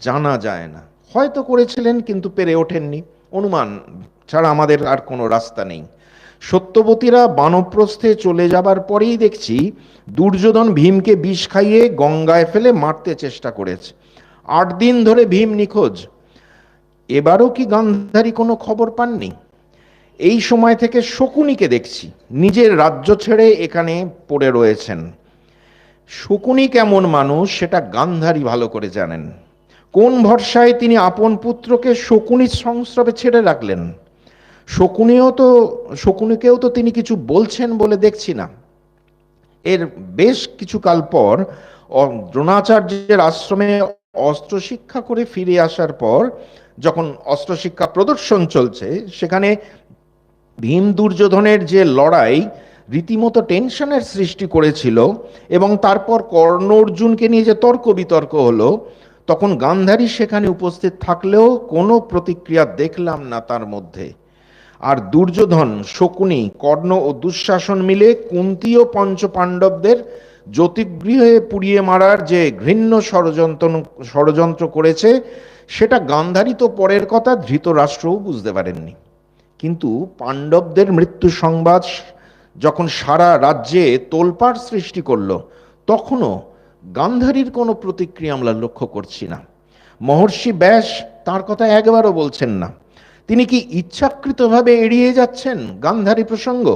জানা যায় না, হয়তো করেছিলেন কিন্তু পেরে ওঠেননি। অনুমান ছাড়া আমাদের আর কোনো রাস্তা নেই। সত্যবতীরা বানপ্রস্থে চলে যাবার পরেই দেখছি দুর্যোধন ভীমকে বিষ খাইয়ে গঙ্গায় ফেলে মারতে চেষ্টা করেছে। 8 দিন ধরে ভীম নিখোঁজ। এবারও কি গান্ধারী কোনো খবর পাননি? এই সময় থেকে শকুনিকে দেখছি নিজের রাজ্য ছেড়ে এখানে পড়ে রয়েছেন। শকুনি কেমন মানুষ সেটা গান্ধারী ভালো করে জানেন। কোন ভরসায় তিনি আপন পুত্রকে শকুনির সংস্রবে ছেড়ে রাখলেন? শকুনিকেও তো তিনি কিছু বলছেন বলে দেখছি না। এর বেশ কিছু কাল পর দ্রোণাচার্যের আশ্রমে অস্ত্র শিক্ষা করে ফিরে আসার পর যখন অস্ত্র শিক্ষা প্রদর্শন চলছে, সেখানে ভীম দুর্যোধনের যে লড়াই রীতিমতো টেনশনের সৃষ্টি করেছিল এবং তারপর কর্ণ অর্জুনকে নিয়ে যে তর্ক বিতর্ক হলো, তখন গান্ধারী সেখানে উপস্থিত থাকলেও কোনো প্রতিক্রিয়া দেখলাম না তার মধ্যে। আর দুর্যোধন, শকুনি, কর্ণ ও দুঃশাসন মিলে কুন্তী ও পঞ্চপাণ্ডবদের জ্যোতিগৃহে পুড়িয়ে মারার যে ঘৃণ্য ষড়যন্ত্র করেছে, সেটা গান্ধারী তো পরের কথা, ধৃতরাষ্ট্রও বুঝতে পারেননি। কিন্তু পাণ্ডবদের মৃত্যু সংবাদ যখন সারা রাজ্যে তোলপাড় সৃষ্টি করলো, তখনও গান্ধারীর কোনো প্রতিক্রিয়া আমরা লক্ষ্য করছি না। মহর্ষি ব্যাস তার কথা একবারও বলছেন না। তিনি কি ইচ্ছাকৃতভাবে এড়িয়ে যাচ্ছেন গান্ধারী প্রসঙ্গ?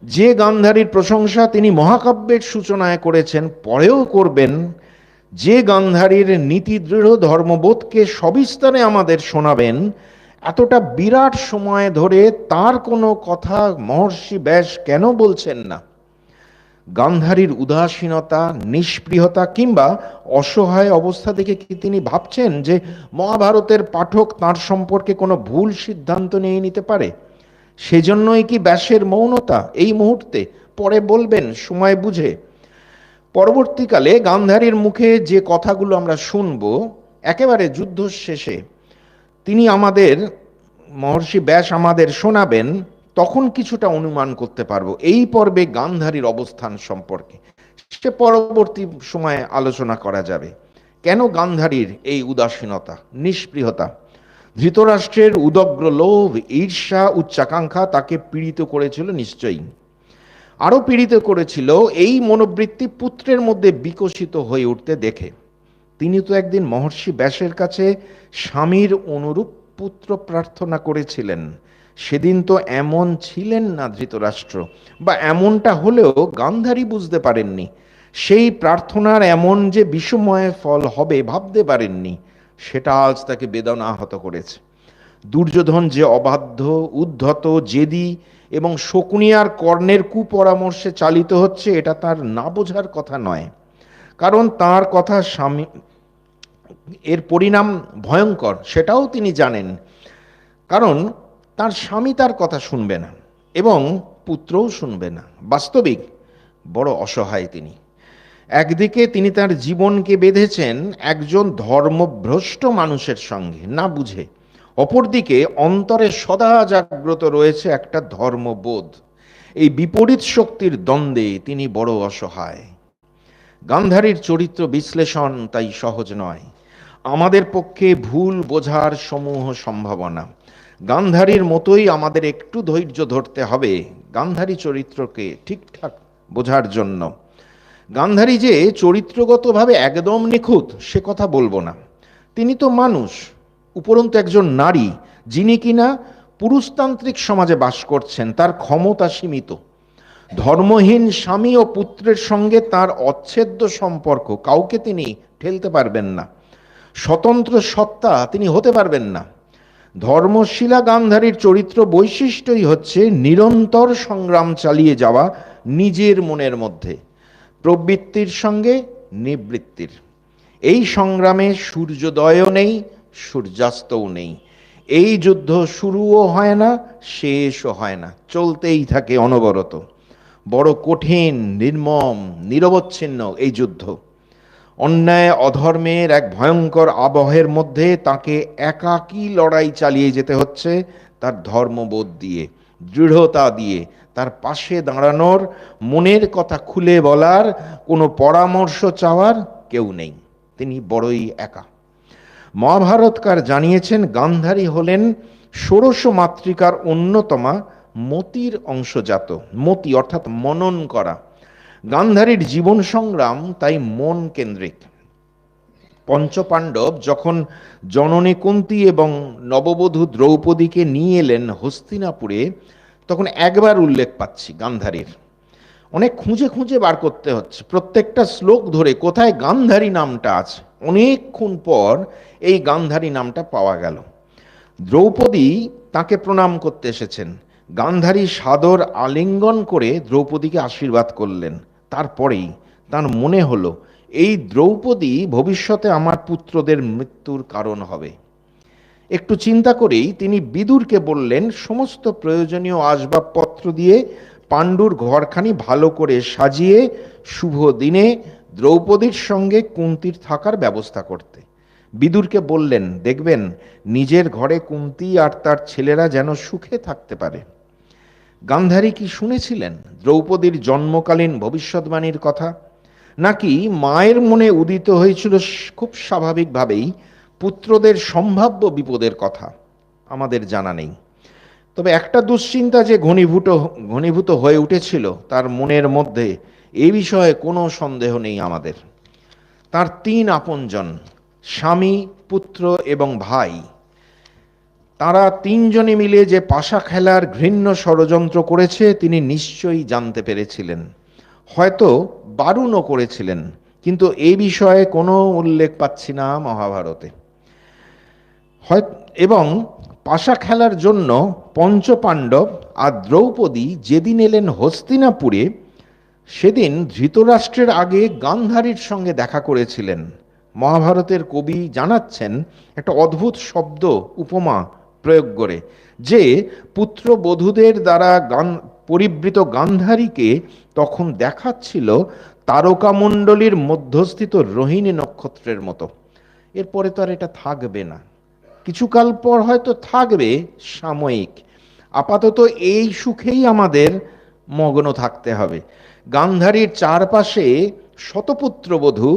যে গান্ধারীর প্রশংসা তিনি মহাকাব্যের সূচনায় করেছেন, পরেও করবেন, যে গান্ধারীর নীতিদৃঢ় ধর্মবোধকে সবিস্তারে আমাদের শোনাবেন, এতটা বিরাট সময় ধরে তার কোনো কথা মহর্ষি ব্যাস কেন বলছেন না? গান্ধারীর উদাসীনতা, নিষ্পৃহতা কিংবা অসহায় অবস্থা দেখে কি তিনি ভাবছেন যে মহাভারতের পাঠক তার সম্পর্কে কোনো ভুল সিদ্ধান্ত নিয়ে নিতে পারে? সেজন্যই কি ব্যাসের মৌনতা এই মুহূর্তে? পরে বলবেন সময় বুঝে। পরবর্তীকালে গান্ধারীর মুখে যে কথাগুলো আমরা শুনব, একেবারে যুদ্ধ শেষে তিনি মহর্ষি ব্যাস আমাদের শোনাবেন, তখন কিছুটা অনুমান করতে পারবো এই পর্বে গান্ধারীর অবস্থান সম্পর্কে। সে পরবর্তী সময়ে আলোচনা করা যাবে। কেন গান্ধারীর এই উদাসীনতা, নিষ্পৃহতা? ধৃতরাষ্ট্রের উদগ্র লোভ, ঈর্ষা, উচ্চাকাঙ্ক্ষা তাকে পীড়িত করেছিল নিশ্চয়ই। আরো পীড়িত করেছিল এই মনোবৃত্তি পুত্রের মধ্যে বিকশিত হয়ে উঠতে দেখে। তিনি তো একদিন মহর্ষি ব্যাসের কাছে স্বামীর অনুরূপ পুত্র প্রার্থনা করেছিলেন। সেদিন তো এমন ছিলেন না ধৃতরাষ্ট্র, বা এমনটা হলেও গান্ধারী বুঝতে পারেননি। সেই প্রার্থনার এমন যে বিষময় ফল হবে ভাবতে পারেননি, সেটা আজ তাকে বেদনা আহত করেছে। দুর্যোধন যে অবাধ্য, উদ্ধত, জেদি এবং শকুনি আর কর্ণের কুপরামর্শে চালিত হচ্ছে, এটা তার না বোঝার কথা নয়। কারণ তার কথা স্বামী, এর পরিণাম ভয়ঙ্কর সেটাও তিনি জানেন। কারণ তার স্বামী তার কথা শুনবে না এবং পুত্রও শুনবে না। বাস্তবিক বড় অসহায় তিনি। একদিকে তিনি তার জীবনকে বেঁধেছেন একজন ধর্মভ্রষ্ট মানুষের সঙ্গে না বুঝে, অপরদিকে অন্তরে সদা জাগ্রত রয়েছে একটা ধর্মবোধ। এই বিপরীত শক্তির দ্বন্দ্বে তিনি বড় অসহায়। গান্ধারীর চরিত্র বিশ্লেষণ তাই সহজ নয়। আমাদের পক্ষে ভুল বোঝার সমূহ সম্ভাবনা। গান্ধারীর মতোই আমাদের একটু ধৈর্য ধরতে হবে গান্ধারী চরিত্রকে ঠিকঠাক বোঝার জন্য। গান্ধারী যে চরিত্রগতভাবে একদম নিখুঁত সে কথা বলবো না। তিনি তো মানুষ, উপরন্তু একজন নারী, যিনি কিনা পুরুষতান্ত্রিক সমাজে বাস করছেন। তার ক্ষমতা সীমিত। ধর্মহীন স্বামী ও পুত্রের সঙ্গে তার অচ্ছেদ্য সম্পর্ক, কাউকে তিনি ঠেলতে পারবেন না। স্বতন্ত্র সত্তা তিনি হতে পারবেন না। ধর্মশীলা গান্ধারীর চরিত্র বৈশিষ্ট্যই হচ্ছে নিরন্তর সংগ্রাম চালিয়ে যাওয়া নিজের মনের মধ্যে, প্রবৃত্তির সঙ্গে নিবৃত্তির। এই সংগ্রামে সূর্যোদয়ও নেই, সূর্যাস্তও নেই। এই যুদ্ধ শুরুও হয় না, শেষও হয় না, চলতেই থাকে অনবরত। বড় কঠিন, নির্মম, নিরবচ্ছিন্ন এই যুদ্ধ। অন্যায় অধর্মের এক ভয়ঙ্কর আবহের মধ্যে তাকে একাকী লড়াই চালিয়ে যেতে হচ্ছে তার ধর্মবোধ দিয়ে, দৃঢ়তা দিয়ে। তার পাশে দাঁড়ানোর, মনের কথা খুলে বলার, কোনো পরামর্শ চাওয়ার কেউ নেই। তিনি বড়ই একা। মহাভারতকার জানিয়েছেন গান্ধারী হলেন ষোড়শ মাতৃকার অন্যতমা মতির অংশজাত। মতি অর্থাৎ মনন করা। গান্ধারীর জীবন সংগ্রাম তাই মন কেন্দ্রিক। পঞ্চপাণ্ডব যখন জননী কুন্তী এবং নববধূ দ্রৌপদীকে নিয়ে এলেন হস্তিনাপুরে, তখন একবার উল্লেখ পাচ্ছি গান্ধারীর। অনেক খুঁজে খুঁজে বার করতে হচ্ছে প্রত্যেকটা শ্লোক ধরে কোথায় গান্ধারী নামটা আছে। অনেকক্ষণ পর এই গান্ধারী নামটা পাওয়া গেল। দ্রৌপদী তাকে প্রণাম করতে এসেছেন। গান্ধারী সাদর আলিঙ্গন করে দ্রৌপদীকে আশীর্বাদ করলেন। তারপরেই তার মনে হলো এই দ্রৌপদী ভবিষ্যতে আমার পুত্রদের মৃত্যুর কারণ হবে। একটু চিন্তা করেই তিনি বিদুরকে বললেন সমস্ত প্রয়োজনীয় আসবাবপত্র দিয়ে পাণ্ডুর ঘরখানি ভালো করে সাজিয়ে শুভ দিনে দ্রৌপদীর সঙ্গে কুন্তীর থাকার ব্যবস্থা করতে। বিদুরকে বললেন, দেখবেন নিজের ঘরে কুন্তী আর তার ছেলেরা যেন সুখে থাকতে পারে। গান্ধারী কি শুনেছিলেন দ্রৌপদীর জন্মকালীন ভবিষ্যৎবাণীর কথা, নাকি মায়ের মনে উদিত হয়েছিল খুব স্বাভাবিকভাবেই পুত্রদের সম্ভাব্য বিপদের কথা? আমাদের জানা নেই। তবে একটা দুশ্চিন্তা যে ঘনীভূত হয়ে উঠেছিল তার মনের মধ্যে, এ বিষয়ে কোনো সন্দেহ নেই আমাদের। তার 3 আপনজন, স্বামী, পুত্র এবং ভাই, তারা 3 জনে মিলে যে পাশা খেলার ঘৃণ্য ষড়যন্ত্র করেছে তিনি নিশ্চয়ই জানতে পেরেছিলেন, হয়তো বারণও করেছিলেন, কিন্তু এই বিষয়ে কোনো উল্লেখ পাচ্ছি না মহাভারতে। এবং পাশা খেলার জন্য পঞ্চপাণ্ডব আর দ্রৌপদী যেদিন এলেন হস্তিনাপুরে, সেদিন ধৃতরাষ্ট্রের আগে গান্ধারীর সঙ্গে দেখা করেছিলেন। মহাভারতের কবি জানাচ্ছেন একটা অদ্ভুত শব্দ উপমা প্রয়োগ করে, যে পুত্রবধূদের দ্বারা পরিবৃত গান্ধারীকে তখন দেখাচ্ছিল তারকামণ্ডলীর মধ্যস্থিত রোহিণী নক্ষত্রের মতো। এরপরে তো আর এটা থাকবে না, কিছুকাল পর হয়তো থাকবে, সাময়িক। আপাতত এই সুখেই আমাদের মগ্ন থাকতে হবে। গান্ধারীর চারপাশে শতপুত্রবধূ,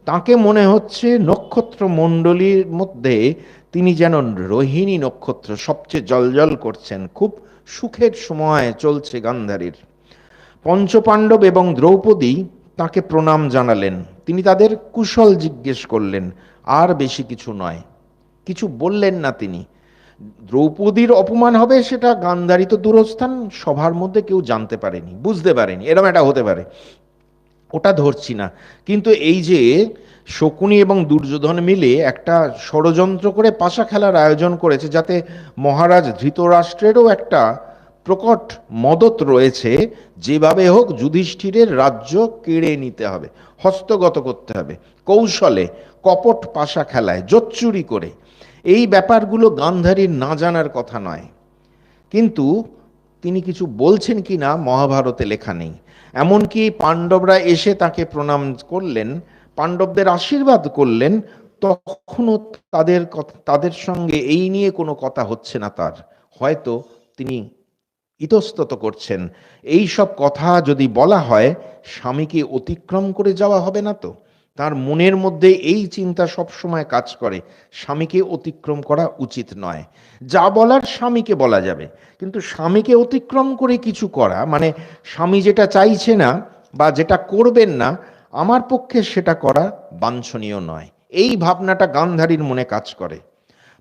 তাকে মনে হচ্ছে নক্ষত্র মণ্ডলীর মধ্যে তিনি যেন রোহিণী নক্ষত্র, সবচেয়ে জলজল করছেন। খুব সুখের সময় চলছে গান্ধারীর। পঞ্চপাণ্ডব এবং দ্রৌপদী তাকে প্রণাম জানালেন, তিনি তাদের কুশল জিজ্ঞেস করলেন, আর বেশি কিছু নয়। কিছু বললেন না তিনি। দ্রৌপদীর অপমান হবে সেটা গান্ধারী তো দূরস্থান, সভার মধ্যে কেউ জানতে পারেনি, বুঝতে পারেনি, এরকম একটা হতে পারে, ওটা ধরছি না। কিন্তু এই যে শকুনি এবং দুর্যোধন মিলে একটা ষড়যন্ত্র করে পাশা খেলার আয়োজন করেছে, যাতে মহারাজ ধৃতরাষ্ট্রেরও একটা প্রকট মদত রয়েছে, যেভাবে হোক যুধিষ্ঠিরের রাজ্য কেড়ে নিতে হবে, হস্তগত করতে হবে, কৌশলে, কপট পাশা খেলায়, জোচ্চুরি করে। এই ব্যাপারগুলো গান্ধারীর না জানার কথা নয়, কিন্তু তিনি কিছু বলছেন কি না মহাভারতে লেখা নেই। এমনকি পাণ্ডবরা এসে তাকে প্রণাম করলেন, পাণ্ডবদের আশীর্বাদ করলেন, তখনও তাদের সঙ্গে এই নিয়ে কোনো কথা হচ্ছে না তার। হয়তো তিনি ইতস্তত করছেন, এই সব কথা যদি বলা হয় স্বামীকে অতিক্রম করে যাওয়া হবে না তো। তার মনের মধ্যে এই চিন্তা সব সময় কাজ করে, স্বামীকে অতিক্রম করা উচিত নয়। যা বলার স্বামীকে বলা যাবে, কিন্তু স্বামীকে অতিক্রম করে কিছু করা, মানে স্বামী যেটা চাইছে না বা যেটা করবেন না, আমার পক্ষে সেটা করা বাঞ্ছনীয় নয়। এই ভাবনাটা গান্ধারীর মনে কাজ করে।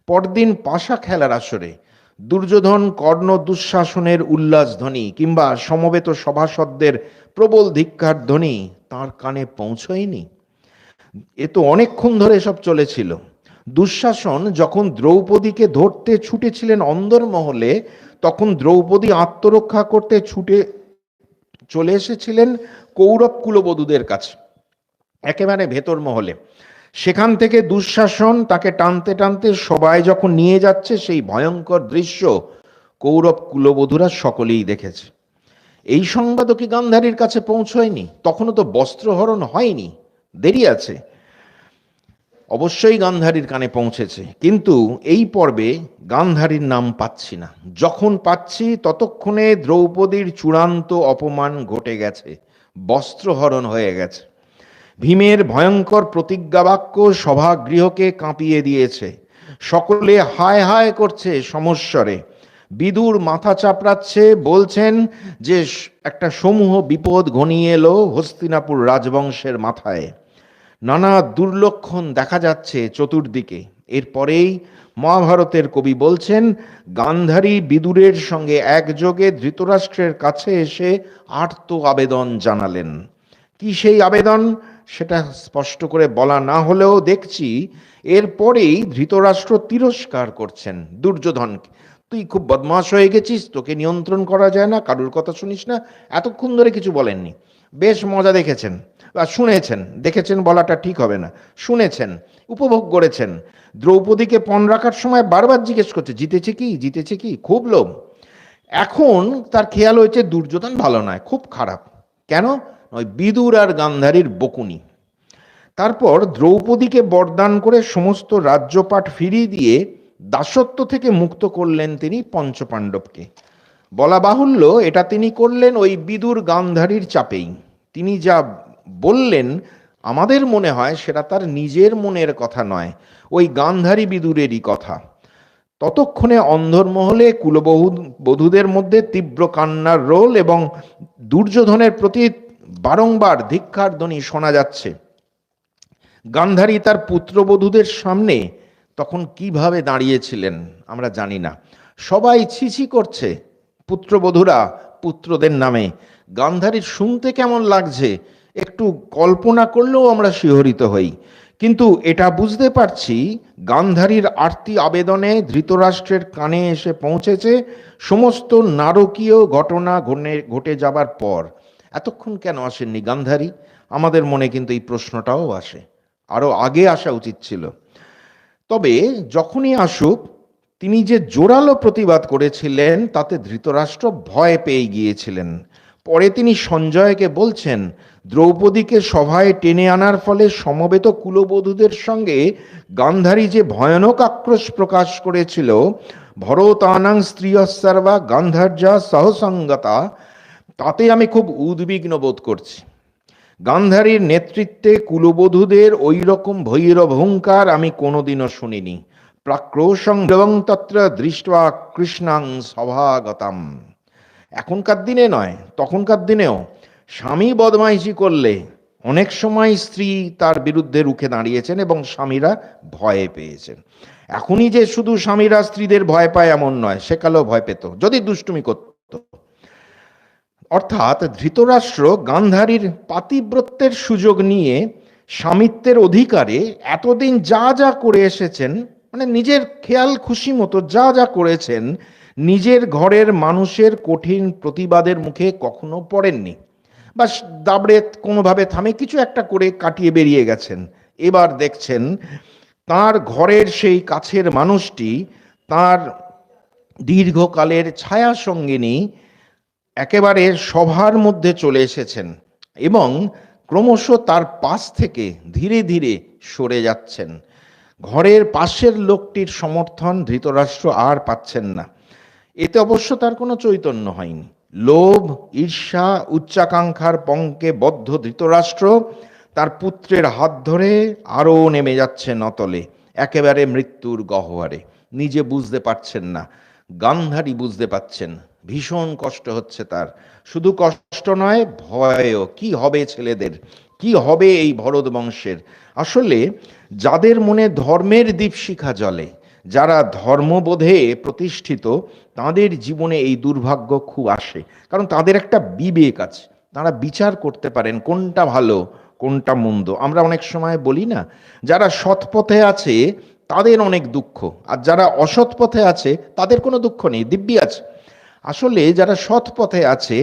পরদিন পাশা খেলার আসরে দুর্যোধন কর্ণ দুঃশাসনের উল্লাস ধ্বনি কিংবা সমবেত সভাসদদের প্রবল ধিক্কার ধ্বনি তাঁর কানে পৌঁছয়নি। এ তো অনেকক্ষণ ধরে এসব চলেছিল। দুঃশাসন যখন দ্রৌপদীকে ধরতে ছুটেছিলেন অন্দরমহলে, তখন দ্রৌপদী আত্মরক্ষা করতে ছুটে চলে এসেছিলেন কৌরব কুলবধূদের কাছে, একেবারে ভেতর মহলে। সেখান থেকে দুঃশাসন তাকে টানতে টানতে সবাই যখন নিয়ে যাচ্ছে, সেই ভয়ঙ্কর দৃশ্য কৌরব কুলবধূরা সকলেই দেখেছে। এই সংবাদও কি গান্ধারীর কাছে পৌঁছয়নি? তখনও তো বস্ত্রহরণ হয়নি, দেরি আছে। অবশ্যই গান্ধারীর কানে পৌঁছেছে, কিন্তু এই পর্বে গান্ধারীর নাম পাচ্ছি না। যখন পাচ্ছি ততক্ষণে দ্রৌপদীর চূড়ান্ত অপমান ঘটে গেছে, বস্ত্রহরণ হয়ে গেছে। ভীমের ভয়ঙ্কর প্রতিজ্ঞাবাক্য সভাগৃহকে কাঁপিয়ে দিয়েছে। সকলে হায় হায় করছে সমস্বরে। বিদুর মাথা চাপড়াচ্ছে, বলছেন যে একটা সমূহ বিপদ ঘনিয়ে এলো হস্তিনাপুর রাজবংশের মাথায়। নানা দুর্লক্ষণ দেখা যাচ্ছে চতুর্দিকে। এরপরেই মহাভারতের কবি বলছেন, গান্ধারী বিদুরের সঙ্গে একযোগে ধৃতরাষ্ট্রের কাছে এসে আর্ত আবেদন জানালেন। কি সেই আবেদন সেটা স্পষ্ট করে বলা না হলেও দেখছি এরপরেই ধৃতরাষ্ট্র তিরস্কার করছেন দুর্যোধনকে। তুই খুব বদমাশ হয়ে গেছিস, তোকে নিয়ন্ত্রণ করা যায় না, কারুর কথা শুনিস না। এতক্ষণ ধরে কিছু বলেননি, বেশ মজা দেখেছেন বা শুনেছেন, দেখেছেন বলাটা ঠিক হবে না, শুনেছেন, উপভোগ করেছেন। দ্রৌপদীকে পণ রাখার সময় বারবার জিজ্ঞেস করছে, জিতেছে কি, জিতেছে কি, খুব লোভ। এখন তার খেয়াল হয়েছে দুর্যোধন ভালো নয়, খুব খারাপ। কেন? ওই বিদুর আর গান্ধারীর বকুনি। তারপর দ্রৌপদীকে বরদান করে সমস্ত রাজ্যপাট ফিরিয়ে দিয়ে দাসত্ব থেকে মুক্ত করলেন তিনি পঞ্চপাণ্ডবকে। বলা বাহুল্য এটা তিনি করলেন ওই বিদুর গান্ধারীর চাপেই। তিনি যা বললেন আমাদের মনে হয় সেটা তার নিজের মনের কথা নয়, ওই গান্ধারী বিদুরেরই কথা। ততক্ষণে অন্ধরমহলে কুলবধূদের মধ্যে তীব্র কান্নার রোল এবং দুর্যোধনের প্রতি বারংবার ধিক্কার ধ্বনি শোনা যাচ্ছে। গান্ধারী তার পুত্রবধূদের সামনে তখন কিভাবে দাঁড়িয়েছিলেন আমরা জানি না। সবাই ছিছি করছে পুত্রবধূরা পুত্রদের নামে। গান্ধারীর শুনতে কেমন লাগছে একটু কল্পনা করলেও আমরা শিহরিত হই। কিন্তু এটা বুঝতে পারছি গান্ধারীর আর্তি আবেদনে ধৃতরাষ্ট্রের কানে এসে পৌঁছেছে সমস্ত নারকীয় ঘটনা ঘটে যাবার পর। এতক্ষণ কেন আসেননি গান্ধারী? আমাদের মনে কিন্তু এই প্রশ্নটাও আসে, আরো আগে আসা উচিত ছিল। তবে যখনই আসুক, তিনি যে জোরালো প্রতিবাদ করেছিলেন তাতে ধৃতরাষ্ট্র ভয় পেয়ে গিয়েছিলেন। পরে তিনি সঞ্জয়কে বলছেন, দ্রৌপদীকে সভায় টেনে আনার ফলে সমবেত কুলবধূদের সঙ্গে গান্ধারী যে ভয়ানক আক্রোশ প্রকাশ করেছিল, ভরতানাং স্ত্রিয়সর্বা গান্ধার্যা সহসঙ্গতা, তাতে আমি খুব উদ্বিগ্ন বোধ করছি। গান্ধারীর নেতৃত্বে কুলবধূদের ওই রকম ভৈরব হুঙ্কার আমি কোনোদিনও শুনিনি। প্রাক্রোশং তত্র দৃষ্টা কৃষ্ণাং সভাগতাম। এখনকার দিনে নয়, তখনকার দিনেও স্বামী বদমাইশি করলে অনেক সময় স্ত্রী তার বিরুদ্ধে রুখে দাঁড়িয়েছেন এবং স্বামীরা ভয়ে পেয়েছেন। এখনই যে শুধু স্বামীরা স্ত্রীদের ভয় পায় এমন নয়, সেকালেও ভয় পেত যদি দুষ্টুমি করত। অর্থাৎ ধৃতরাষ্ট্র গান্ধারীর পাতিব্রত্যের সুযোগ নিয়ে স্বামিত্বের অধিকারে এতদিন যা যা করে এসেছেন, মানে নিজের খেয়াল খুশি মতো যা যা করেছেন, নিজের ঘরের মানুষের কঠিন প্রতিবাদের মুখে কখনো পড়েননি, বা দাবড়ে কোনোভাবে থামে কিছু একটা করে কাটিয়ে বেরিয়ে গেছেন। এবার দেখছেন তার ঘরের সেই কাছের মানুষটি তার দীর্ঘকালের ছায়া সঙ্গিনী একেবারে সভার মধ্যে চলে এসেছেন এবং ক্রমশ তার পাশ থেকে ধীরে ধীরে সরে যাচ্ছেন। ঘরের পাশের লোকটির সমর্থন ধৃতরাষ্ট্র আর পাচ্ছেন না। এতে অবশ্য তার কোনো চৈতন্য হয়নি। লোভ, ঈর্ষা, উচ্চাকাঙ্ক্ষার পঙ্কে বদ্ধ ধৃতরাষ্ট্র তার পুত্রের হাত ধরে আরও নেমে যাচ্ছেন অতলে, একেবারে মৃত্যুর গহ্বরে। নিজে বুঝতে পারছেন না, গান্ধারী বুঝতে পাচ্ছেন। ভীষণ কষ্ট হচ্ছে তার। শুধু কষ্ট নয়, ভয়ও। কি হবে ছেলেদের, কি হবে এই ভরত বংশের? আসলে যাদের মনে ধর্মের দীপশিখা জ্বলে, যারা ধর্মবোধে প্রতিষ্ঠিত, তাদের জীবনে এই দুর্ভাগ্য খুব আসে। কারণ তাদের একটা বিবেক আছে, তারা বিচার করতে পারেন কোনটা ভালো কোনটা মন্দ। আমরা অনেক সময় বলি না, যারা সৎ পথে আছে তাদের অনেক দুঃখ, আর যারা অসৎ পথে আছে তাদের কোনো দুঃখ নেই, দিব্যি আছে। আসলে যারা সৎ পথে আছে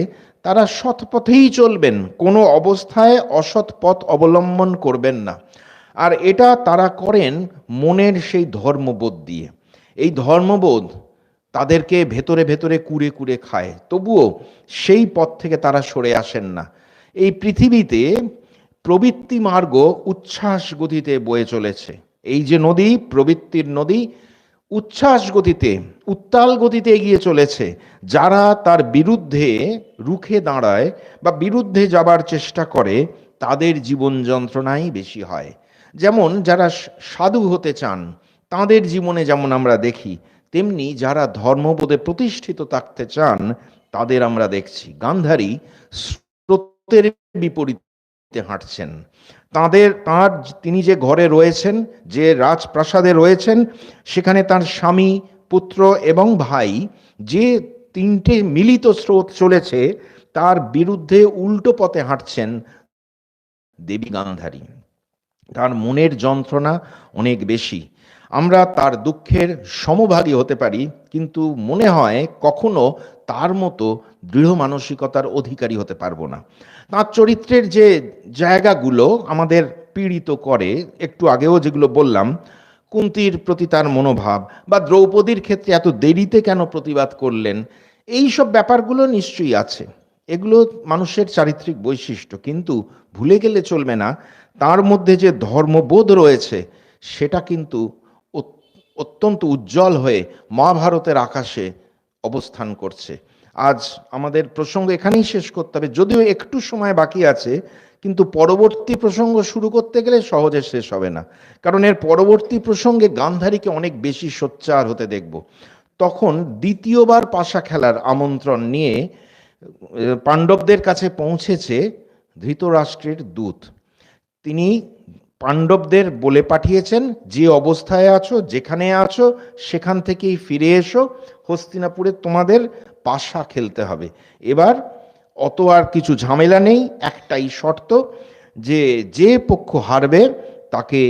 তারা সৎ পথেই চলবেন, কোনো অবস্থায় অসৎ পথ অবলম্বন করবেন না। আর এটা তারা করেন মনের সেই ধর্মবোধ দিয়ে। এই ধর্মবোধ তাদেরকে ভেতরে ভেতরে কুড়ে কুড়ে খায়, তবুও সেই পথ থেকে তারা সরে আসেন না। এই পৃথিবীতে প্রবৃত্তি মার্গ উচ্ছ্বাস গতিতে বয়ে চলেছে। এই যে নদী, প্রবৃত্তির নদী, উচ্ছ্বাস গতিতে, উত্তাল গতিতে এগিয়ে চলেছে। যারা তার বিরুদ্ধে রুখে দাঁড়ায় বা বিরুদ্ধে যাবার চেষ্টা করে, তাদের জীবন যন্ত্রণাই বেশি হয়। যেমন যারা সাধু হতে চান তাদের জীবনে যেমন আমরা দেখি, তেমনি যারা ধর্মবোধে প্রতিষ্ঠিত থাকতে চান তাদের আমরা দেখছি গান্ধারী স্রোতের বিপরীতে হাঁটছেন। তিনি যে ঘরে রয়েছেন, যে রাজপ্রাসাদে রয়েছেন, সেখানে তার স্বামী, পুত্র এবং ভাই, যে তিনটে মিলিত স্রোত চলেছে, তার বিরুদ্ধে উল্টো পথে হাঁটছেন দেবী গান্ধারী। তার মনের যন্ত্রণা অনেক বেশি। আমরা তার দুঃখের সমভাগী হতে পারি, কিন্তু মনে হয় কখনো তার মতো দৃঢ় মানসিকতার অধিকারী হতে পারবো না। তার চরিত্রের যে জায়গাগুলো আমাদের পীড়িত করে, একটু আগেও যেগুলো বললাম, কুন্তির প্রতি তার মনোভাব, বা দ্রৌপদীর ক্ষেত্রে এত দেরিতে কেন প্রতিবাদ করলেন, এই সব ব্যাপারগুলো নিশ্চয়ই আছে। এগুলো মানুষের চারিত্রিক বৈশিষ্ট্য, কিন্তু ভুলে গেলে চলবে না তার মধ্যে যে ধর্মবোধ রয়েছে সেটা কিন্তু অত্যন্ত উজ্জ্বল হয়ে মহাভারতের আকাশে অবস্থান করছে। আজ আমাদের প্রসঙ্গ এখানেই শেষ করতে হবে, যদিও একটু সময় বাকি আছে, কিন্তু পরবর্তী প্রসঙ্গ শুরু করতে গেলে সহজে শেষ হবে না, কারণ এর পরবর্তী প্রসঙ্গে গান্ধারীকে অনেক বেশি সোচ্চার হতে দেখব। তখন দ্বিতীয়বার পাশা খেলার আমন্ত্রণ নিয়ে পাণ্ডবদের কাছে পৌঁছেছে ধৃতরাষ্ট্রের দূত। তিনি পাণ্ডবদের বলে পাঠিয়েছেন, যে অবস্থায় আছো, যেখানে আছো, সেখান থেকেই ফিরে এসো, হস্তিনাপুরে তোমাদের পাশা খেলতে হবে। এবার অত আর কিছু ঝামেলা নেই, একটাই শর্ত, যে যে পক্ষ হারবে তাকে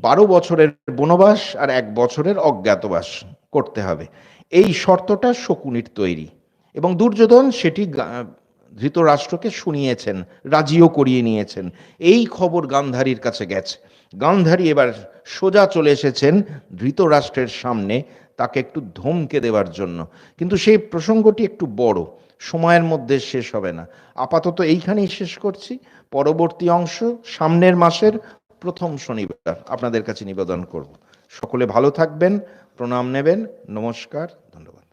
12 বছরের বনবাস আর 1 বছরের অজ্ঞাতবাস করতে হবে। এই শর্তটা শকুনির তৈরি, এবং দুর্যোধন সেটি ধৃতরাষ্ট্রকে শুনিয়েছেন, রাজিও করিয়ে নিয়েছেন। এই খবর গান্ধারীর কাছে গেছে। গান্ধারী এবার সোজা চলে এসেছেন ধৃতরাষ্ট্রের সামনে তাকে একটু ধমকে দেওয়ার জন্য, কিন্তু সেই প্রসঙ্গটি একটু বড়, সময়ের মধ্যে শেষ হবে না। আপাতত এইখানেই শেষ করছি। পরবর্তী অংশ সামনের মাসের প্রথম শনিবার আপনাদের কাছে নিবেদন করব। সকলে ভালো থাকবেন, প্রণাম নেবেন, নমস্কার, ধন্যবাদ।